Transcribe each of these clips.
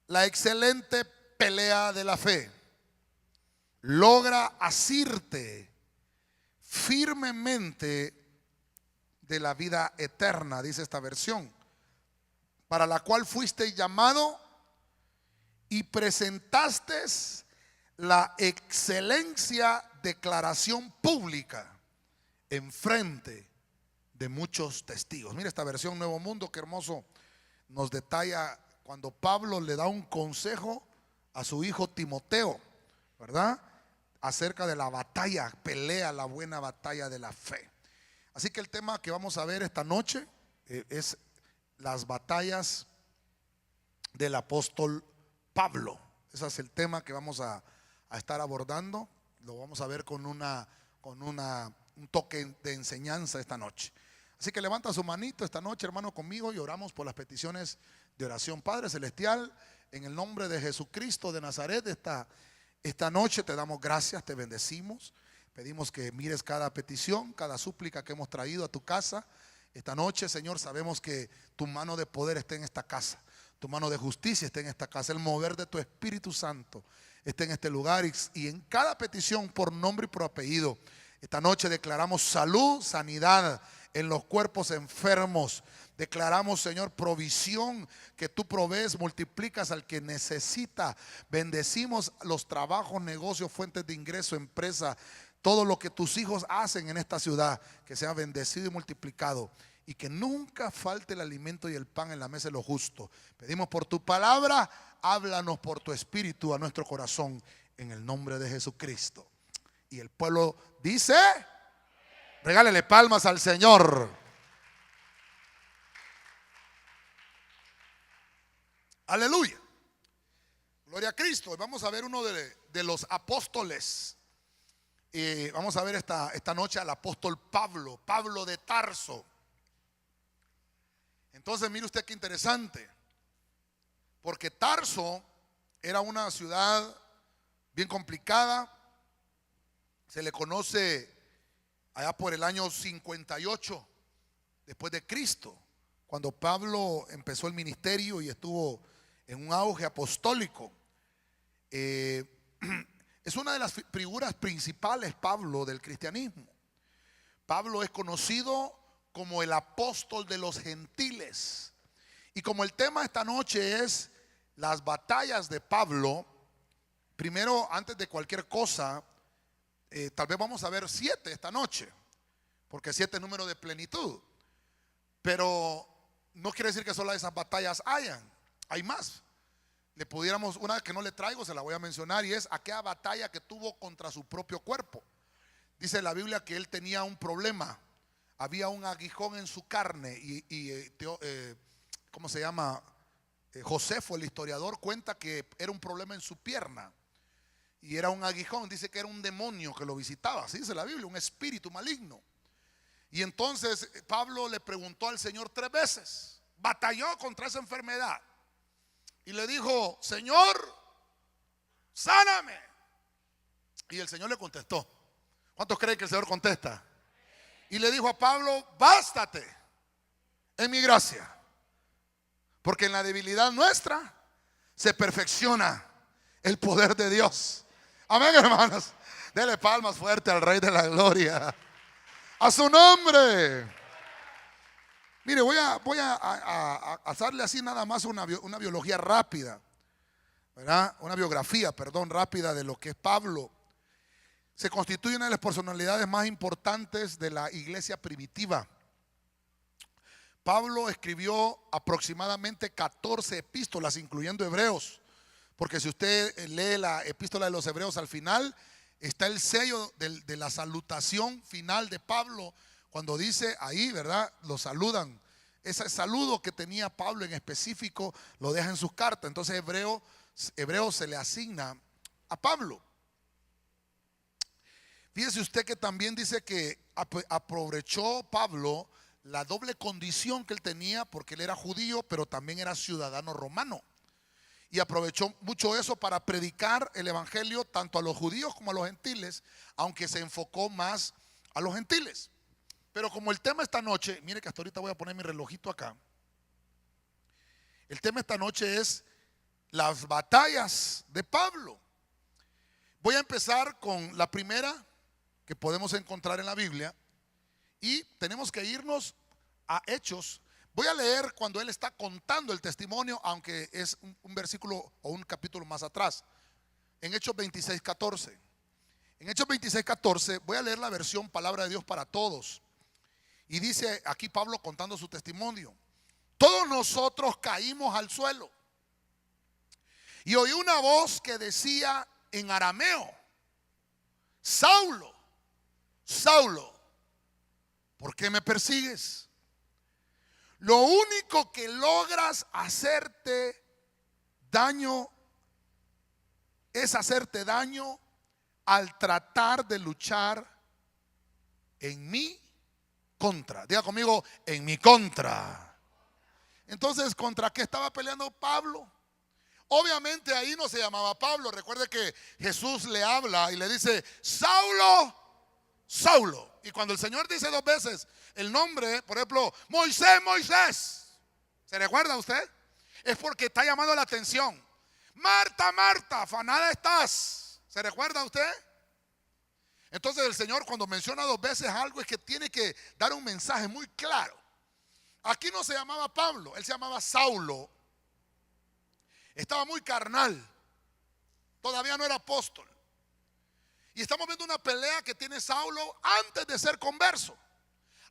la excelente pelea de la fe. Logra asirte firmemente de la vida eterna, dice esta versión, para la cual fuiste llamado y presentaste la excelencia declaración pública en frente de muchos testigos. Mira esta versión Nuevo Mundo, qué hermoso nos detalla cuando Pablo le da un consejo a su hijo Timoteo, ¿verdad? Acerca de la batalla, pelea la buena batalla de la fe. Así que el tema que vamos a ver esta noche es las batallas del apóstol Pablo. Ese es el tema que vamos a estar abordando. Lo vamos a ver con un toque de enseñanza esta noche. Así que levanta su manito esta noche, hermano, conmigo, y oramos por las peticiones de oración. Padre Celestial, en el nombre de Jesucristo de Nazaret, esta noche te damos gracias, te bendecimos. Pedimos que mires cada petición, cada súplica que hemos traído a tu casa. Esta noche, Señor, sabemos que tu mano de poder está en esta casa. Tu mano de justicia está en esta casa. El mover de tu Espíritu Santo está en este lugar. Y en cada petición, por nombre y por apellido, esta noche declaramos salud, sanidad en los cuerpos enfermos. Declaramos, Señor, provisión que tú provees, multiplicas al que necesita. Bendecimos los trabajos, negocios, fuentes de ingreso, empresa. Todo lo que tus hijos hacen en esta ciudad, que sea bendecido y multiplicado, y que nunca falte el alimento y el pan en la mesa de los justos. Pedimos por tu palabra, háblanos por tu espíritu a nuestro corazón, en el nombre de Jesucristo. Y el pueblo dice, regálele palmas al Señor. Aleluya. Gloria a Cristo. Vamos a ver uno de los apóstoles. Vamos a ver esta noche al apóstol Pablo, Pablo de Tarso. Entonces mire usted qué interesante, porque Tarso era una ciudad bien complicada. Se le conoce allá por el año 58 después de Cristo, cuando Pablo empezó el ministerio y estuvo en un auge apostólico. Es una de las figuras principales, Pablo, del cristianismo. Pablo es conocido como el apóstol de los gentiles. Y como el tema esta noche es las batallas de Pablo, primero, antes de cualquier cosa, tal vez vamos a ver 7 esta noche, porque 7 es número de plenitud. Pero no quiere decir que solo esas batallas hay más. Le pudiéramos, una que no le traigo, se la voy a mencionar, y es aquella batalla que tuvo contra su propio cuerpo. Dice la Biblia que él tenía un problema. Había un aguijón en su carne ¿cómo se llama? Josefo, el historiador, cuenta que era un problema en su pierna. Y era un aguijón, dice que era un demonio que lo visitaba. Así dice la Biblia, un espíritu maligno. Y entonces Pablo le preguntó al Señor 3 veces. Batalló contra esa enfermedad. Y le dijo, Señor, sáname. Y el Señor le contestó. ¿Cuántos creen que el Señor contesta? Y le dijo a Pablo, bástate en mi gracia, porque en la debilidad nuestra se perfecciona el poder de Dios. Amén, hermanos. Dele palmas fuerte al Rey de la Gloria. A su nombre. Mire, voy a hacerle así nada más una biología rápida, ¿verdad? Una biografía, perdón, rápida de lo que es Pablo. Se constituye una de las personalidades más importantes de la iglesia primitiva. Pablo escribió aproximadamente 14 epístolas, incluyendo Hebreos, porque si usted lee la epístola de los Hebreos al final, está el sello de la salutación final de Pablo, cuando dice ahí, ¿verdad? Lo saludan. Ese saludo que tenía Pablo en específico lo deja en sus cartas. Entonces Hebreo se le asigna a Pablo. Fíjese usted que también dice que aprovechó Pablo la doble condición que él tenía, porque él era judío, pero también era ciudadano romano. Y aprovechó mucho eso para predicar el evangelio tanto a los judíos como a los gentiles, aunque se enfocó más a los gentiles. Pero como el tema esta noche, mire que hasta ahorita voy a poner mi relojito acá. El tema esta noche es las batallas de Pablo. Voy a empezar con la primera que podemos encontrar en la Biblia y tenemos que irnos a Hechos. Voy a leer cuando él está contando el testimonio, aunque es un versículo o un capítulo más atrás, en Hechos 26:14. En Hechos 26:14 voy a leer la versión Palabra de Dios para Todos. Y dice aquí Pablo contando su testimonio: todos nosotros caímos al suelo y oí una voz que decía en arameo: Saulo, Saulo, ¿por qué me persigues? Lo único que logras hacerte daño es hacerte daño al tratar de luchar en mi contra. Diga conmigo: en mi contra. Entonces, ¿contra qué estaba peleando Pablo? Obviamente ahí no se llamaba Pablo. Recuerde que Jesús le habla y le dice: Saulo, Saulo. Y cuando el Señor dice dos veces el nombre, por ejemplo, Moisés, Moisés, ¿se recuerda usted? Es porque está llamando la atención. Marta, Marta, afanada estás. ¿Se recuerda usted? Entonces el Señor, cuando menciona dos veces algo, es que tiene que dar un mensaje muy claro. Aquí no se llamaba Pablo, él se llamaba Saulo. Estaba muy carnal, todavía no era apóstol. Y estamos viendo una pelea que tiene Saulo antes de ser converso.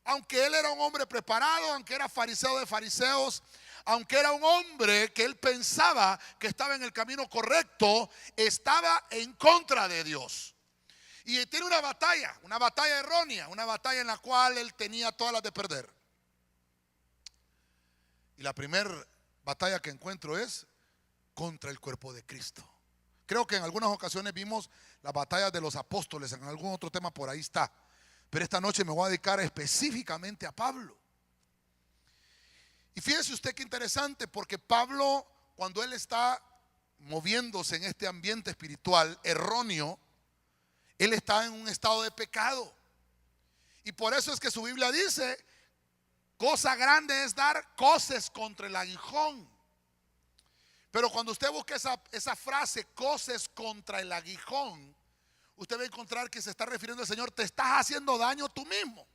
Aunque él era un hombre preparado, aunque era fariseo de fariseos, aunque era un hombre que él pensaba que estaba en el camino correcto, estaba en contra de Dios. Y tiene una batalla errónea, una batalla en la cual él tenía todas las de perder. Y la primera batalla que encuentro es contra el cuerpo de Cristo. Creo que en algunas ocasiones vimos las batallas de los apóstoles, en algún otro tema por ahí está. Pero esta noche me voy a dedicar específicamente a Pablo. Y fíjese usted qué interesante, porque Pablo, cuando él está moviéndose en este ambiente espiritual erróneo, él está en un estado de pecado. Y por eso es que su Biblia dice: cosa grande es dar coces contra el aguijón. Pero cuando usted busca esa frase, coces contra el aguijón, usted va a encontrar que se está refiriendo al Señor: te estás haciendo daño tú mismo.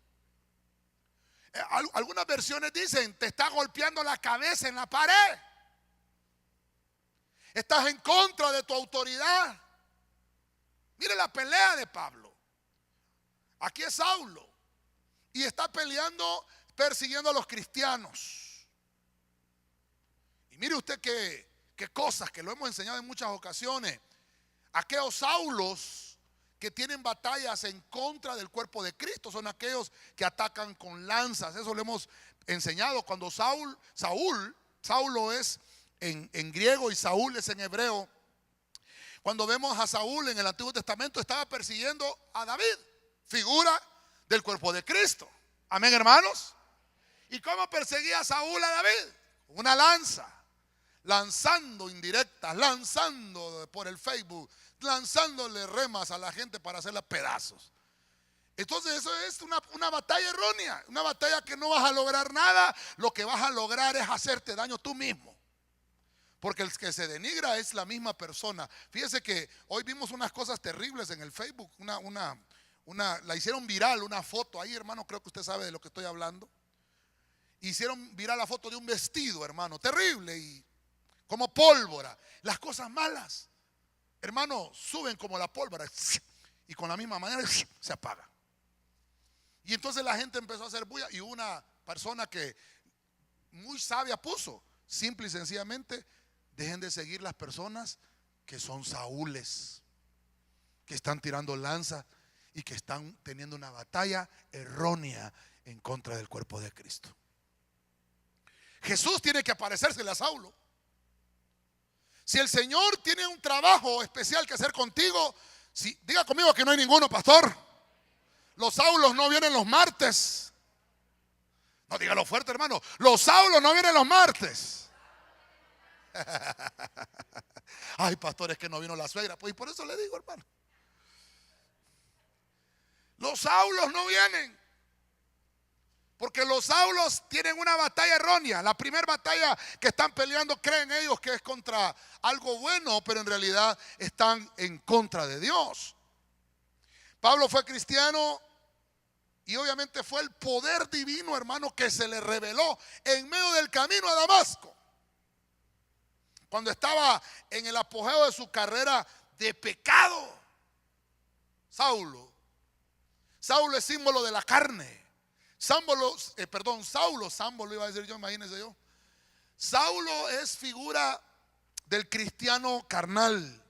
Algunas versiones dicen: te está golpeando la cabeza en la pared. Estás en contra de tu autoridad. Mire la pelea de Pablo. Aquí es Saulo y está peleando, persiguiendo a los cristianos. Y mire usted qué cosas que lo hemos enseñado en muchas ocasiones. Aquellos Saulos que tienen batallas en contra del cuerpo de Cristo son aquellos que atacan con lanzas. Eso lo hemos enseñado. Cuando Saulo es en griego y Saúl es en hebreo. Cuando vemos a Saúl en el Antiguo Testamento, estaba persiguiendo a David, figura del cuerpo de Cristo. Amén, hermanos. ¿Y cómo perseguía a Saúl a David? Una lanza, lanzando indirectas, lanzando por el Facebook, lanzándole remas a la gente para hacerla pedazos. Entonces eso es una batalla errónea, una batalla que no vas a lograr nada. Lo que vas a lograr es hacerte daño tú mismo. Porque el que se denigra es la misma persona. Fíjese que hoy vimos unas cosas terribles en el Facebook. La hicieron viral, una foto. Ahí, hermano, creo que usted sabe de lo que estoy hablando. Hicieron viral la foto de un vestido, hermano, terrible y como pólvora. Las cosas malas, hermano, suben como la pólvora y con la misma manera se apaga. Y entonces la gente empezó a hacer bulla y una persona que muy sabia puso: simple y sencillamente, dejen de seguir las personas que son Saúles, que están tirando lanzas y que están teniendo una batalla errónea en contra del cuerpo de Cristo. Jesús tiene que aparecérsele a Saulo. Si el Señor tiene un trabajo especial que hacer contigo, diga conmigo que no hay ninguno, pastor. Los Saulos no vienen los martes. No, dígalo fuerte, hermano. Los Saulos no vienen los martes. Ay, pastor, es que no vino la suegra. Pues y por eso le digo, hermano, los Saulos no vienen. Porque los Saulos tienen una batalla errónea. La primera batalla que están peleando creen ellos que es contra algo bueno, pero en realidad están en contra de Dios. Pablo fue cristiano y obviamente fue el poder divino, hermano, que se le reveló en medio del camino a Damasco. Cuando estaba en el apogeo de su carrera de pecado. Saulo es símbolo de la carne. Saulo iba a decir yo, imagínense yo. Saulo es figura del cristiano carnal.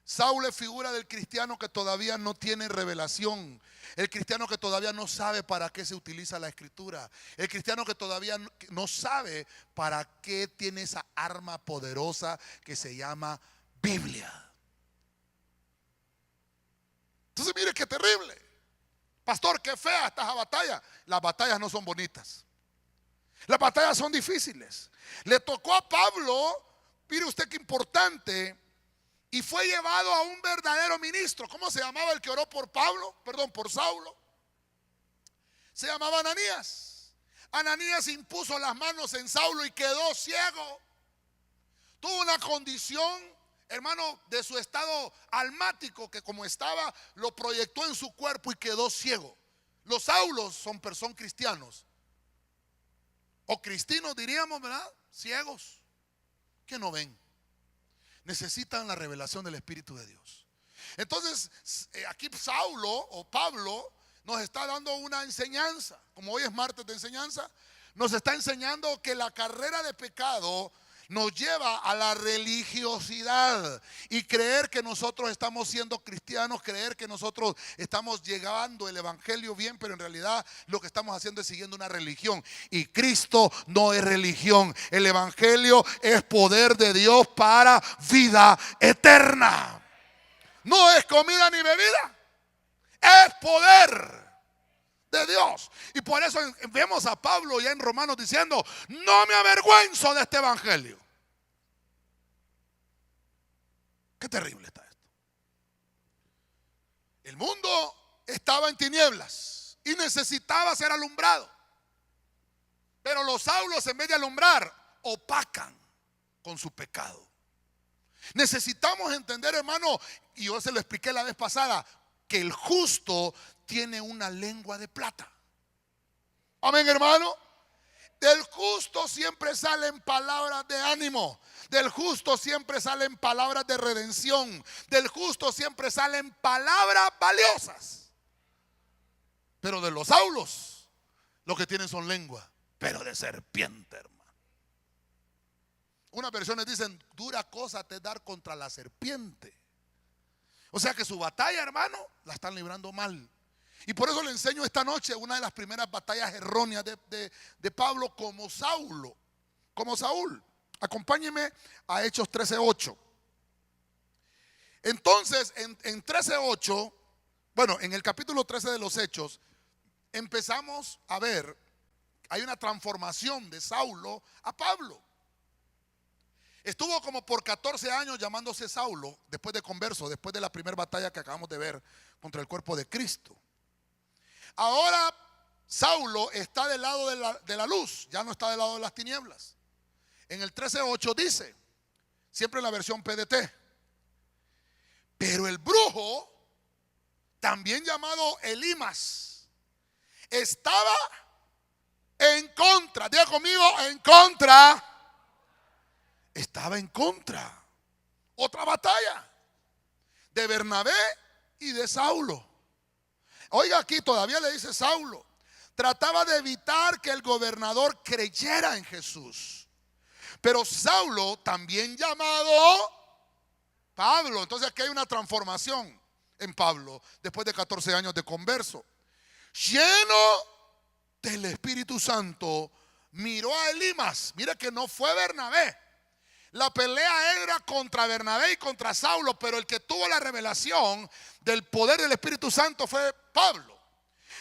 Saulo es figura del cristiano que todavía no tiene revelación. El cristiano que todavía no sabe para qué se utiliza la escritura. El cristiano que todavía no sabe para qué tiene esa arma poderosa que se llama Biblia. Entonces mire qué terrible. Pastor, qué fea esta batalla. Las batallas no son bonitas. Las batallas son difíciles. Le tocó a Pablo, mire usted qué importante, y fue llevado a un verdadero ministro. ¿Cómo se llamaba el que oró por por Saulo? Se llamaba Ananías. Ananías impuso las manos en Saulo y quedó ciego. Tuvo una condición, hermano, de su estado almático, que como estaba, lo proyectó en su cuerpo y quedó ciego. Los Saulos son cristianos, o cristinos diríamos, ¿verdad? Ciegos, que no ven. Necesitan la revelación del Espíritu de Dios. Entonces, aquí Saulo o Pablo nos está dando una enseñanza. Como hoy es martes de enseñanza, nos está enseñando que la carrera de pecado nos lleva a la religiosidad y creer que nosotros estamos siendo cristianos, creer que nosotros estamos llegando el evangelio bien, pero en realidad lo que estamos haciendo es siguiendo una religión. Y Cristo no es religión. El evangelio es poder de Dios para vida eterna. No es comida ni bebida, es poder de Dios. Y por eso vemos a Pablo ya en Romanos diciendo: no me avergüenzo de este evangelio. Qué terrible está esto. El mundo estaba en tinieblas y necesitaba ser alumbrado, pero los Saulos, en vez de alumbrar, opacan con su pecado. Necesitamos entender, hermano, y yo se lo expliqué la vez pasada, que el justo tiene una lengua de plata. Amén, hermano. Del justo siempre salen palabras de ánimo. Del justo siempre salen palabras de redención. Del justo siempre salen palabras valiosas. Pero de los Saulos, lo que tienen son lengua, pero de serpiente, hermano. Unas versiones dicen: dura cosa te dar contra la serpiente. O sea que su batalla, hermano, la están librando mal. Y por eso le enseño esta noche una de las primeras batallas erróneas de Pablo como Saulo, como Saúl. Acompáñenme a Hechos 13:8. Entonces, en 13:8, bueno, en el capítulo 13 de los Hechos, empezamos a ver, hay una transformación de Saulo a Pablo. Estuvo como por 14 años llamándose Saulo, después de converso, después de la primera batalla que acabamos de ver contra el cuerpo de Cristo. Ahora Saulo está del lado de la luz, ya no está del lado de las tinieblas. En el 13:8 dice, siempre en la versión PDT: pero el brujo, también llamado Elimas, estaba en contra. Diga conmigo: en contra. Estaba en contra. Otra batalla de Bernabé y de Saulo. Oiga, aquí todavía le dice Saulo. Trataba de evitar que el gobernador creyera en Jesús. Pero Saulo, también llamado Pablo. Entonces aquí hay una transformación en Pablo después de 14 años de converso. Lleno del Espíritu Santo, miró a Elimas. Mira que no fue Bernabé. La pelea era contra Bernabé y contra Saulo, pero el que tuvo la revelación del poder del Espíritu Santo fue Pablo.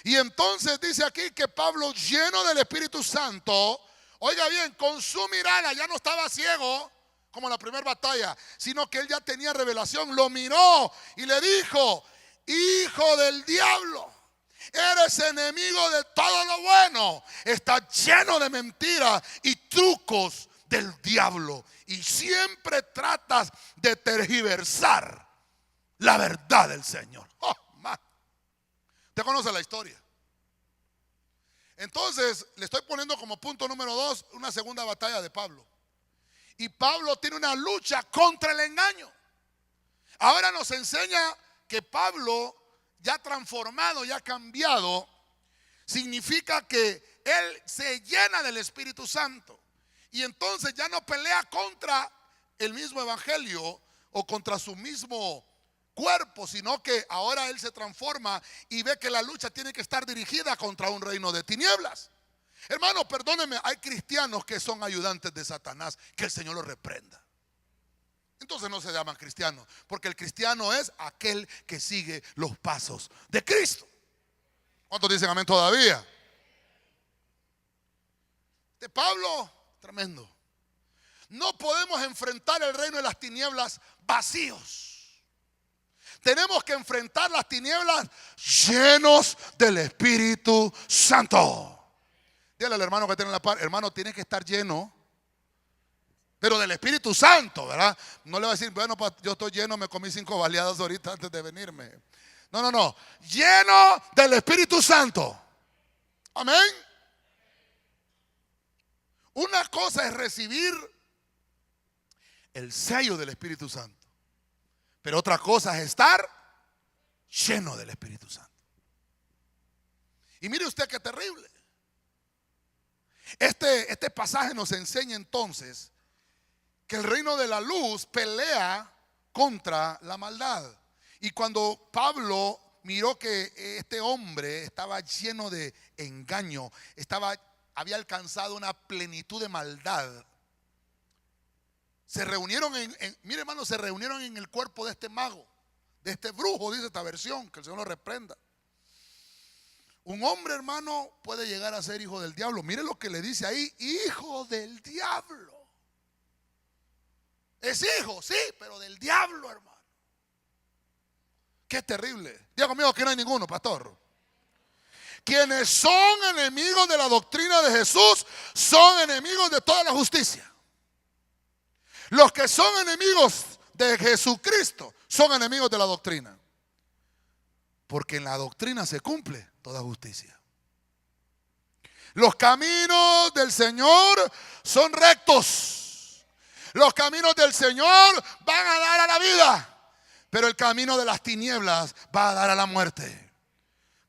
Y entonces dice aquí que Pablo, lleno del Espíritu Santo, oiga bien, con su mirada, ya no estaba ciego como en la primera batalla, sino que él ya tenía revelación. Lo miró y le dijo: hijo del diablo, Eres enemigo de todo lo bueno. Estás lleno de mentiras y trucos del diablo. Y siempre tratas de tergiversar la verdad del Señor. Oh, man. Usted conoce la historia. Entonces, le estoy poniendo como punto número 2 una segunda batalla de Pablo. Y Pablo tiene una lucha contra el engaño. Ahora nos enseña que Pablo, ya transformado, ya cambiado, significa que él se llena del Espíritu Santo. Y entonces ya no pelea contra el mismo evangelio o contra su mismo cuerpo, sino que ahora él se transforma y ve que la lucha tiene que estar dirigida contra un reino de tinieblas. Hermano, perdónenme, hay cristianos que son ayudantes de Satanás, que el Señor los reprenda. Entonces no se llaman cristianos, porque el cristiano es aquel que sigue los pasos de Cristo. ¿Cuántos dicen amén todavía? De Pablo, tremendo. No podemos enfrentar el reino de las tinieblas vacíos. Tenemos que enfrentar las tinieblas llenos del Espíritu Santo. Dígale al hermano que tiene la par, hermano, tiene que estar lleno, pero del Espíritu Santo, ¿verdad? No le va a decir, bueno, yo estoy lleno, me comí 5 baleadas ahorita antes de venirme. No. Lleno del Espíritu Santo. Amén. Una cosa es recibir el sello del Espíritu Santo, pero otra cosa es estar lleno del Espíritu Santo. Y mire usted qué terrible. Este pasaje nos enseña entonces que el reino de la luz pelea contra la maldad. Y cuando Pablo miró que este hombre estaba lleno de engaño, había alcanzado una plenitud de maldad, se reunieron mire hermano, se reunieron en el cuerpo de este mago, de este brujo, dice esta versión, que el Señor lo reprenda. Un hombre, hermano, puede llegar a ser hijo del diablo. Mire lo que le dice ahí, hijo del diablo. Es hijo, sí, pero del diablo, hermano. Qué terrible. Diga conmigo que no hay ninguno, pastor. Quienes son enemigos de la doctrina de Jesús son enemigos de toda la justicia. Los que son enemigos de Jesucristo son enemigos de la doctrina. Porque en la doctrina se cumple toda justicia. Los caminos del Señor son rectos. Los caminos del Señor van a dar a la vida, pero el camino de las tinieblas va a dar a la muerte.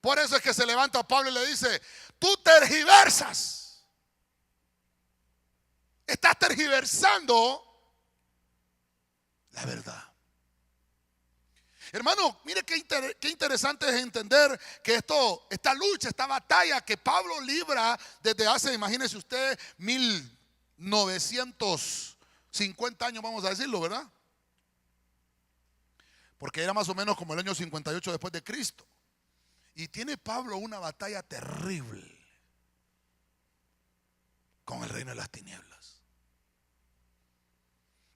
Por eso es que se levanta Pablo y le dice, tú tergiversas. Estás tergiversando la verdad. Hermano, mire qué interesante es entender que esta lucha, esta batalla que Pablo libra desde hace, imagínese usted, 1950 años, vamos a decirlo, ¿verdad? Porque era más o menos como el año 58 después de Cristo. Y tiene Pablo una batalla terrible con el reino de las tinieblas.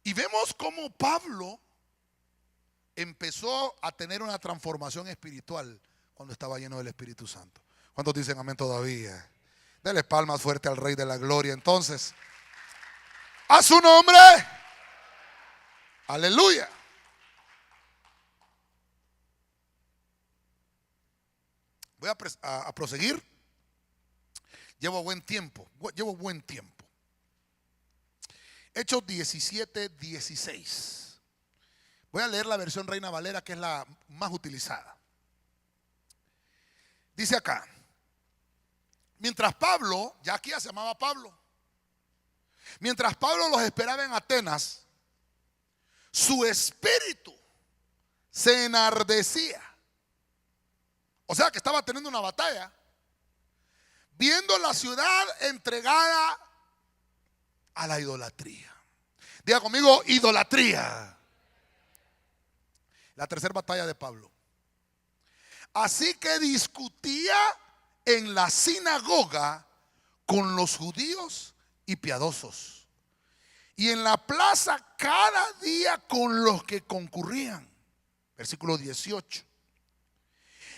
Y vemos cómo Pablo empezó a tener una transformación espiritual cuando estaba lleno del Espíritu Santo. ¿Cuántos dicen amén todavía? Dele palmas fuerte al Rey de la Gloria. Entonces, a su nombre, aleluya. Voy a proseguir. Llevo buen tiempo. Hechos 17:16. Voy a leer la versión Reina Valera, que es la más utilizada. Dice acá, mientras Pablo, ya aquí ya se llamaba Pablo, mientras Pablo los esperaba en Atenas, su espíritu se enardecía. O sea que estaba teniendo una batalla, viendo la ciudad entregada a la idolatría. Diga conmigo, idolatría. La tercera batalla de Pablo. Así que discutía en la sinagoga con los judíos y piadosos, y en la plaza cada día con los que concurrían. Versículo 18.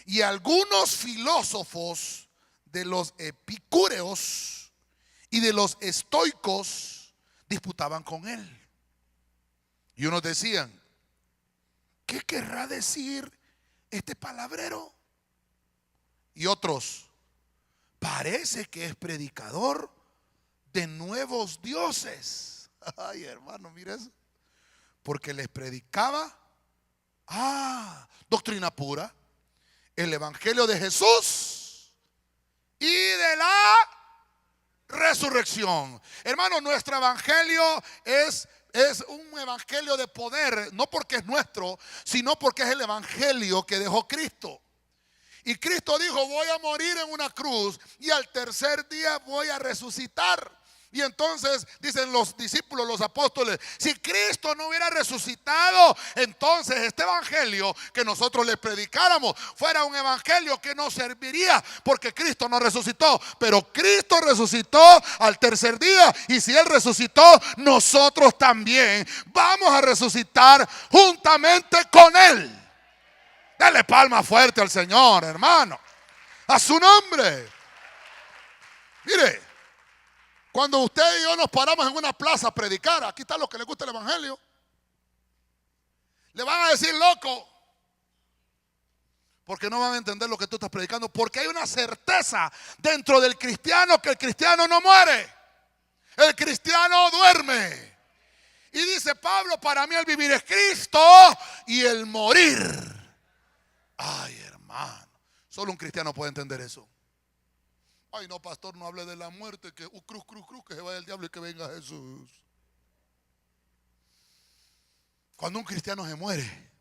Y algunos filósofos de los epicúreos y de los estoicos disputaban con él. Y unos decían: ¿qué querrá decir este palabrero? Y otros: parece que es predicador de nuevos dioses. Ay, hermano, mire eso. Porque les predicaba doctrina pura, el evangelio de Jesús y de la resurrección. Hermano, nuestro evangelio es un evangelio de poder, no porque es nuestro, sino porque es el evangelio que dejó Cristo. Y Cristo dijo: voy a morir en una cruz y al tercer día voy a resucitar. Y entonces dicen los discípulos, los apóstoles: si Cristo no hubiera resucitado, entonces este evangelio que nosotros les predicáramos fuera un evangelio que no serviría, porque Cristo no resucitó. Pero Cristo resucitó al tercer día, y si Él resucitó, nosotros también vamos a resucitar juntamente con Él. Dale palma fuerte al Señor, hermano, a su nombre. Mire, cuando usted y yo nos paramos en una plaza a predicar, aquí está los que les gusta el evangelio, le van a decir loco, porque no van a entender lo que tú estás predicando. Porque hay una certeza dentro del cristiano, que el cristiano no muere, el cristiano duerme. Y dice Pablo: para mí el vivir es Cristo y el morir. Ay, hermano, solo un cristiano puede entender eso. Ay, no, pastor, no hable de la muerte, que cruz, que se vaya el diablo y que venga Jesús. Cuando un cristiano se muere,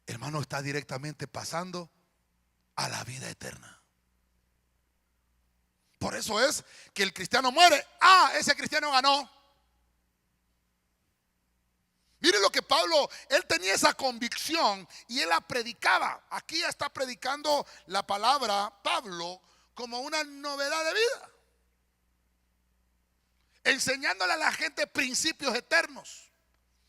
hermano, está directamente pasando a la vida eterna. Por eso es que el cristiano muere. Ese cristiano ganó. Mire lo que Pablo, él tenía esa convicción y él la predicaba. Aquí está predicando la palabra Pablo como una novedad de vida, enseñándole a la gente principios eternos,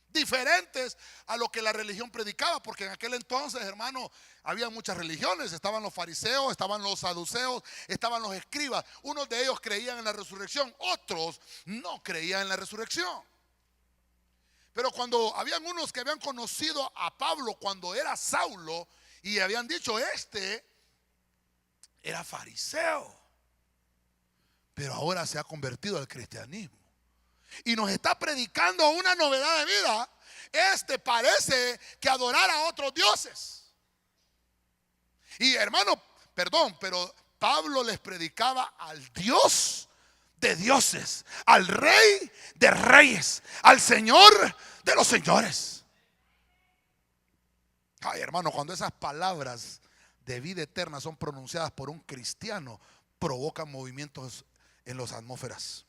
diferentes a lo que la religión predicaba. Porque en aquel entonces, hermano, había muchas religiones. Estaban los fariseos, estaban los saduceos, estaban los escribas. Unos de ellos creían en la resurrección, otros no creían en la resurrección. Pero cuando habían unos que habían conocido a Pablo cuando era Saulo, y habían dicho: este era fariseo, pero ahora se ha convertido al cristianismo y nos está predicando una novedad de vida. Este parece que adorara a otros dioses. Y hermano, perdón, pero Pablo les predicaba al Dios de dioses, al Rey de reyes, al Señor de los señores. Ay, hermano, cuando esas palabras de vida eterna son pronunciadas por un cristiano, provocan movimientos en las atmósferas.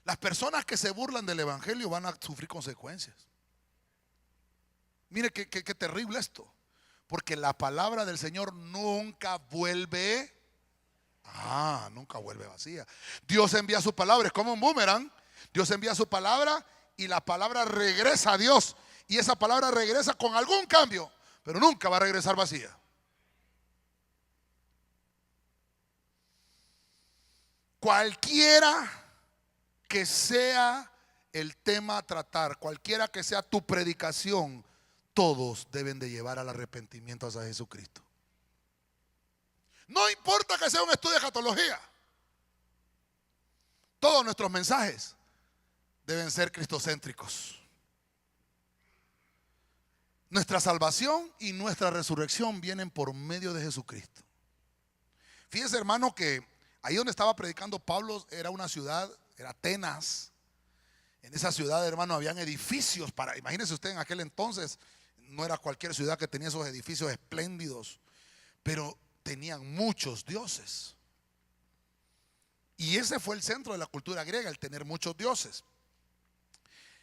Las personas que se burlan del evangelio van a sufrir consecuencias. Mire qué terrible esto, porque la palabra del Señor nunca vuelve vacía. Dios envía su palabra, es como un boomerang. Dios envía su palabra y la palabra regresa a Dios, y esa palabra regresa con algún cambio, pero nunca va a regresar vacía. Cualquiera que sea el tema a tratar, cualquiera que sea tu predicación, todos deben de llevar al arrepentimiento hacia Jesucristo. No importa que sea un estudio de escatología, todos nuestros mensajes deben ser cristocéntricos. Nuestra salvación y nuestra resurrección vienen por medio de Jesucristo. Fíjese, hermano, que ahí donde estaba predicando Pablo era una ciudad, era Atenas. En esa ciudad, hermano, habían edificios imagínese usted, en aquel entonces no era cualquier ciudad que tenía esos edificios espléndidos, pero tenían muchos dioses. Y ese fue el centro de la cultura griega, el tener muchos dioses.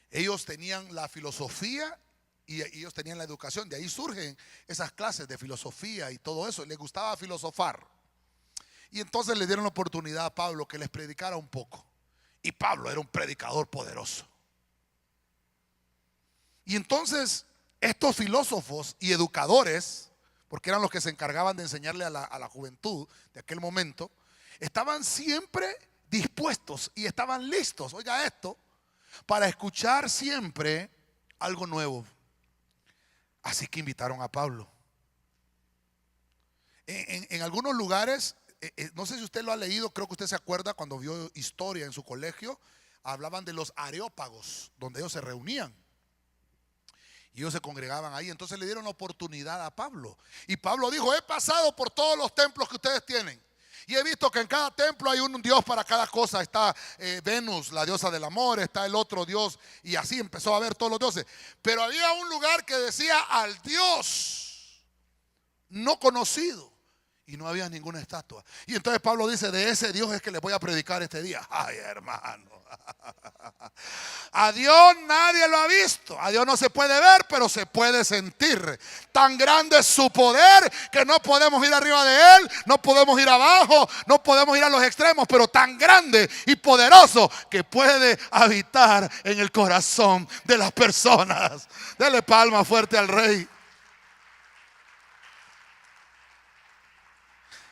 Ellos tenían la filosofía y ellos tenían la educación. De ahí surgen esas clases de filosofía y todo eso. Les gustaba filosofar. Y entonces le dieron la oportunidad a Pablo que les predicara un poco. Y Pablo era un predicador poderoso. Y entonces estos filósofos y educadores, porque eran los que se encargaban de enseñarle a la juventud de aquel momento, estaban siempre dispuestos y estaban listos, oiga esto, para escuchar siempre algo nuevo. Así que invitaron a Pablo. En algunos lugares, no sé si usted lo ha leído, creo que usted se acuerda cuando vio historia en su colegio, hablaban de los areópagos, donde ellos se reunían y ellos se congregaban ahí. Entonces le dieron la oportunidad a Pablo, y Pablo dijo: he pasado por todos los templos que ustedes tienen y he visto que en cada templo hay un dios para cada cosa. Está Venus, la diosa del amor, está el otro dios, y así empezó a ver todos los dioses. Pero había un lugar que decía al Dios no conocido, y no había ninguna estatua. Y entonces Pablo dice: de ese Dios es que les voy a predicar este día. Ay, hermano, a Dios nadie lo ha visto, a Dios no se puede ver, pero se puede sentir. Tan grande es su poder que no podemos ir arriba de él, no podemos ir abajo, no podemos ir a los extremos, pero tan grande y poderoso que puede habitar en el corazón de las personas. Dele palma fuerte al Rey.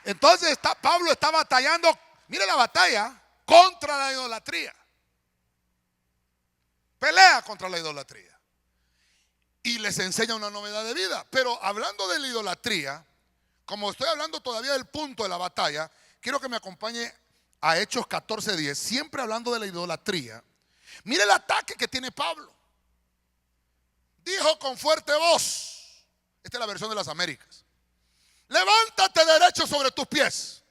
Entonces Pablo está batallando, mire la batalla, contra la idolatría. Pelea contra la idolatría y les enseña una novedad de vida. Pero hablando de la idolatría, como estoy hablando todavía del punto de la batalla, quiero que me acompañe a Hechos 14:10, siempre hablando de la idolatría. Mire el ataque que tiene Pablo. Dijo con fuerte voz, esta es la versión de las Américas: levántate derecho sobre tus pies.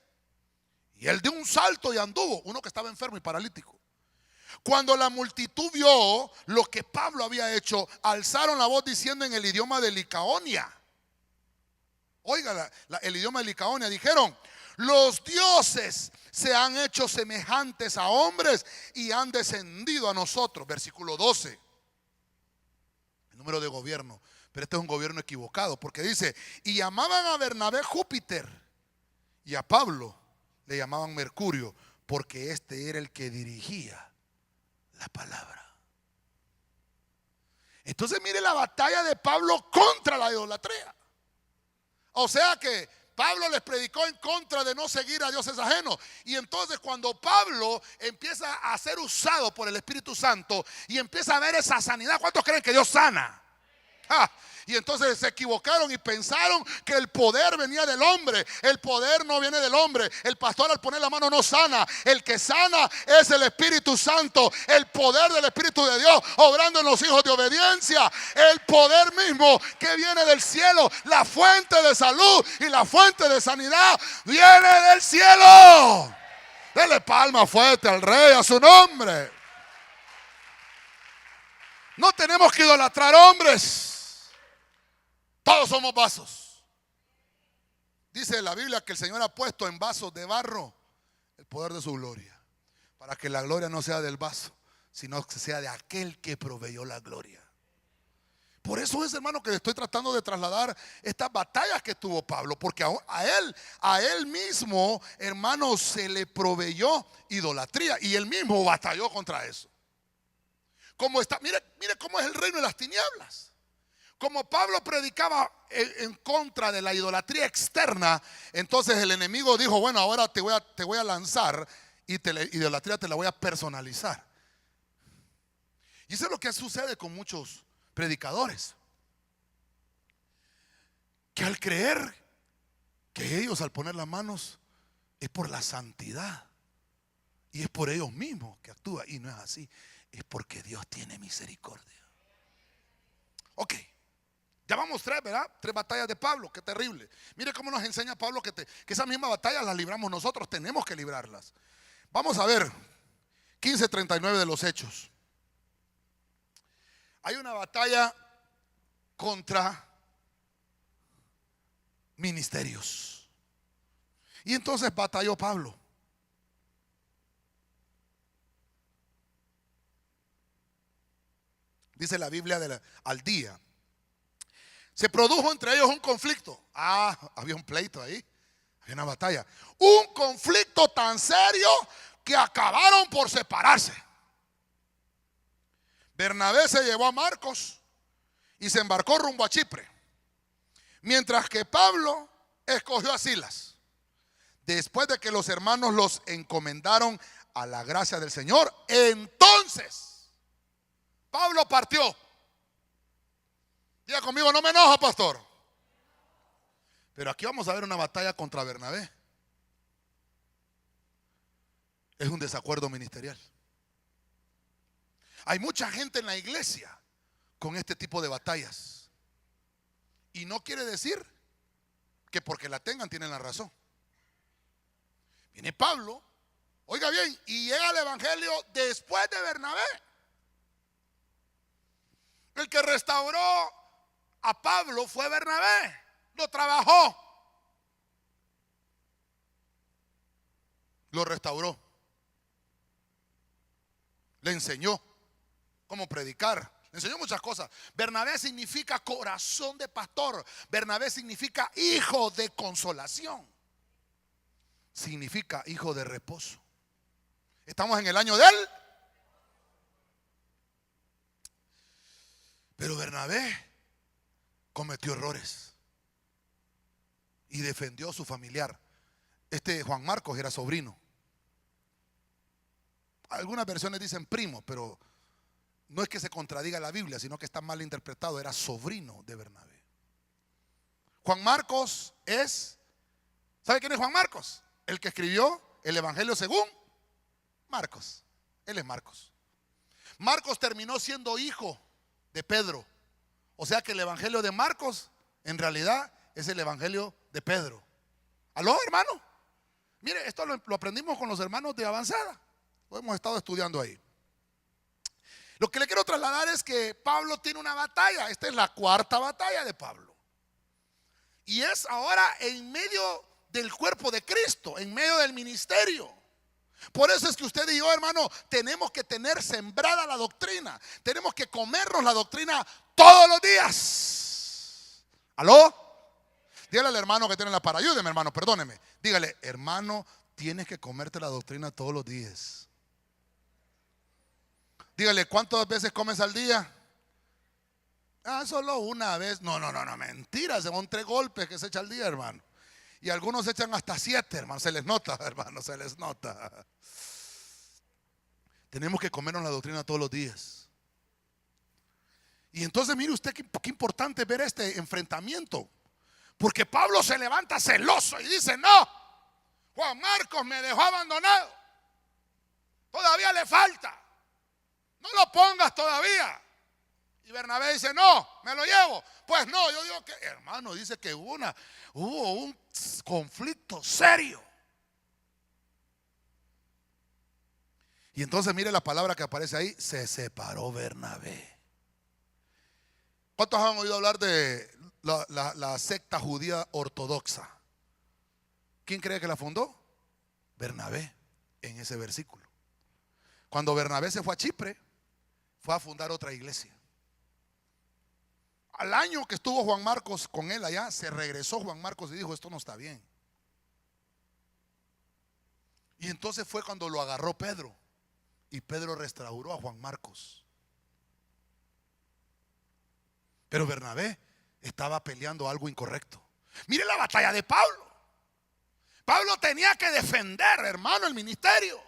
Y él dio un salto y anduvo, uno que estaba enfermo y paralítico. Cuando la multitud vio lo que Pablo había hecho, alzaron la voz diciendo en el idioma de Licaonia. Oiga, el idioma de Licaonia. Dijeron: los dioses se han hecho semejantes a hombres y han descendido a nosotros. Versículo 12. El número de gobierno. Pero este es un gobierno equivocado, porque dice: y llamaban a Bernabé Júpiter, y a Pablo le llamaban Mercurio, porque este era el que dirigía la palabra. Entonces mire la batalla de Pablo contra la idolatría. O sea que Pablo les predicó en contra de no seguir a dioses ajenos. Y entonces cuando Pablo empieza a ser usado por el Espíritu Santo y empieza a ver esa sanidad, ¿cuántos creen que Dios sana? Y entonces se equivocaron y pensaron que el poder venía del hombre. El poder no viene del hombre. El pastor al poner la mano no sana. El que sana es el Espíritu Santo. El poder del Espíritu de Dios obrando en los hijos de obediencia. El poder mismo que viene del cielo. La fuente de salud y la fuente de sanidad viene del cielo. Dele palma fuerte al Rey, a su nombre. No tenemos que idolatrar hombres. Todos somos vasos. Dice la Biblia que el Señor ha puesto en vasos de barro el poder de su gloria, para que la gloria no sea del vaso, sino que sea de aquel que proveyó la gloria. Por eso es, hermano, que le estoy tratando de trasladar estas batallas que tuvo Pablo, porque a él mismo, hermano, se le proveyó idolatría y él mismo batalló contra eso. Como está, mire cómo es el reino de las tinieblas. Como Pablo predicaba en contra de la idolatría externa, entonces el enemigo dijo: bueno, ahora te voy a lanzar y la idolatría te la voy a personalizar. Y eso es lo que sucede con muchos predicadores, que al creer que ellos al poner las manos es por la santidad y es por ellos mismos que actúan, y no es así, es porque Dios tiene misericordia. Ok. Ya vamos 3, ¿verdad? 3 batallas de Pablo, qué terrible. Mire cómo nos enseña Pablo que esas mismas batallas las libramos nosotros, tenemos que librarlas. Vamos a ver 15:39 de los Hechos. Hay una batalla contra ministerios. Y entonces batalló Pablo. Dice la Biblia al día. Se produjo entre ellos un conflicto. Había un pleito ahí. Había una batalla. Un conflicto tan serio que acabaron por separarse. Bernabé se llevó a Marcos y se embarcó rumbo a Chipre. Mientras que Pablo escogió a Silas. Después de que los hermanos los encomendaron a la gracia del Señor, entonces Pablo partió. Diga conmigo, no me enoja, pastor. Pero aquí vamos a ver una batalla contra Bernabé. Es un desacuerdo ministerial. Hay mucha gente en la iglesia con este tipo de batallas. Y no quiere decir que porque la tengan tienen la razón. Viene Pablo, oiga bien, y llega al evangelio después de Bernabé. El que restauró a Pablo fue Bernabé. Lo trabajó, lo restauró, le enseñó cómo predicar, le enseñó muchas cosas. Bernabé significa corazón de pastor. Bernabé significa hijo de consolación. Significa hijo de reposo. Estamos en el año de él. Pero Bernabé cometió errores y defendió a su familiar. Juan Marcos era sobrino. Algunas versiones dicen primo, pero no es que se contradiga la Biblia, sino que está mal interpretado. Era sobrino de Bernabé. Juan Marcos ¿sabe quién es Juan Marcos? El que escribió el evangelio según Marcos. Él es Marcos. Marcos terminó siendo hijo de Pedro. O sea que el evangelio de Marcos en realidad es el evangelio de Pedro. ¿Aló, hermano? Mire, esto lo aprendimos con los hermanos de avanzada. Lo hemos estado estudiando ahí. Lo que le quiero trasladar es que Pablo tiene una batalla. Esta es la cuarta batalla de Pablo. Y es ahora en medio del cuerpo de Cristo, en medio del ministerio. Por eso es que usted y yo, hermano, tenemos que tener sembrada la doctrina. Tenemos que comernos la doctrina todos los días. ¿Aló? Dígale al hermano que tiene la para. Ayúdeme, hermano, perdóneme. Dígale, hermano, tienes que comerte la doctrina todos los días. Dígale, ¿cuántas veces comes al día? Solo una vez. No, mentira, son 3 golpes que se echa al día, hermano. Y algunos echan hasta 7, hermano. Se les nota, hermano, se les nota. Tenemos que comernos la doctrina todos los días. Y entonces mire usted qué importante ver este enfrentamiento. Porque Pablo se levanta celoso y dice, no, Juan Marcos me dejó abandonado. Todavía le falta. No lo pongas todavía. Y Bernabé dice, no, me lo llevo. Pues no, yo digo que, hermano, dice que hubo un conflicto serio. Y entonces mire la palabra que aparece ahí, se separó Bernabé. ¿Cuántos han oído hablar de la secta judía ortodoxa? ¿Quién cree que la fundó? Bernabé, en ese versículo. Cuando Bernabé se fue a Chipre, fue a fundar otra iglesia. Al año que estuvo Juan Marcos con él allá, se regresó Juan Marcos y dijo, esto no está bien. Y entonces fue cuando lo agarró Pedro. Y Pedro restauró a Juan Marcos. Pero Bernabé estaba peleando algo incorrecto. Mire la batalla de Pablo. Pablo tenía que defender, hermano, el ministerio.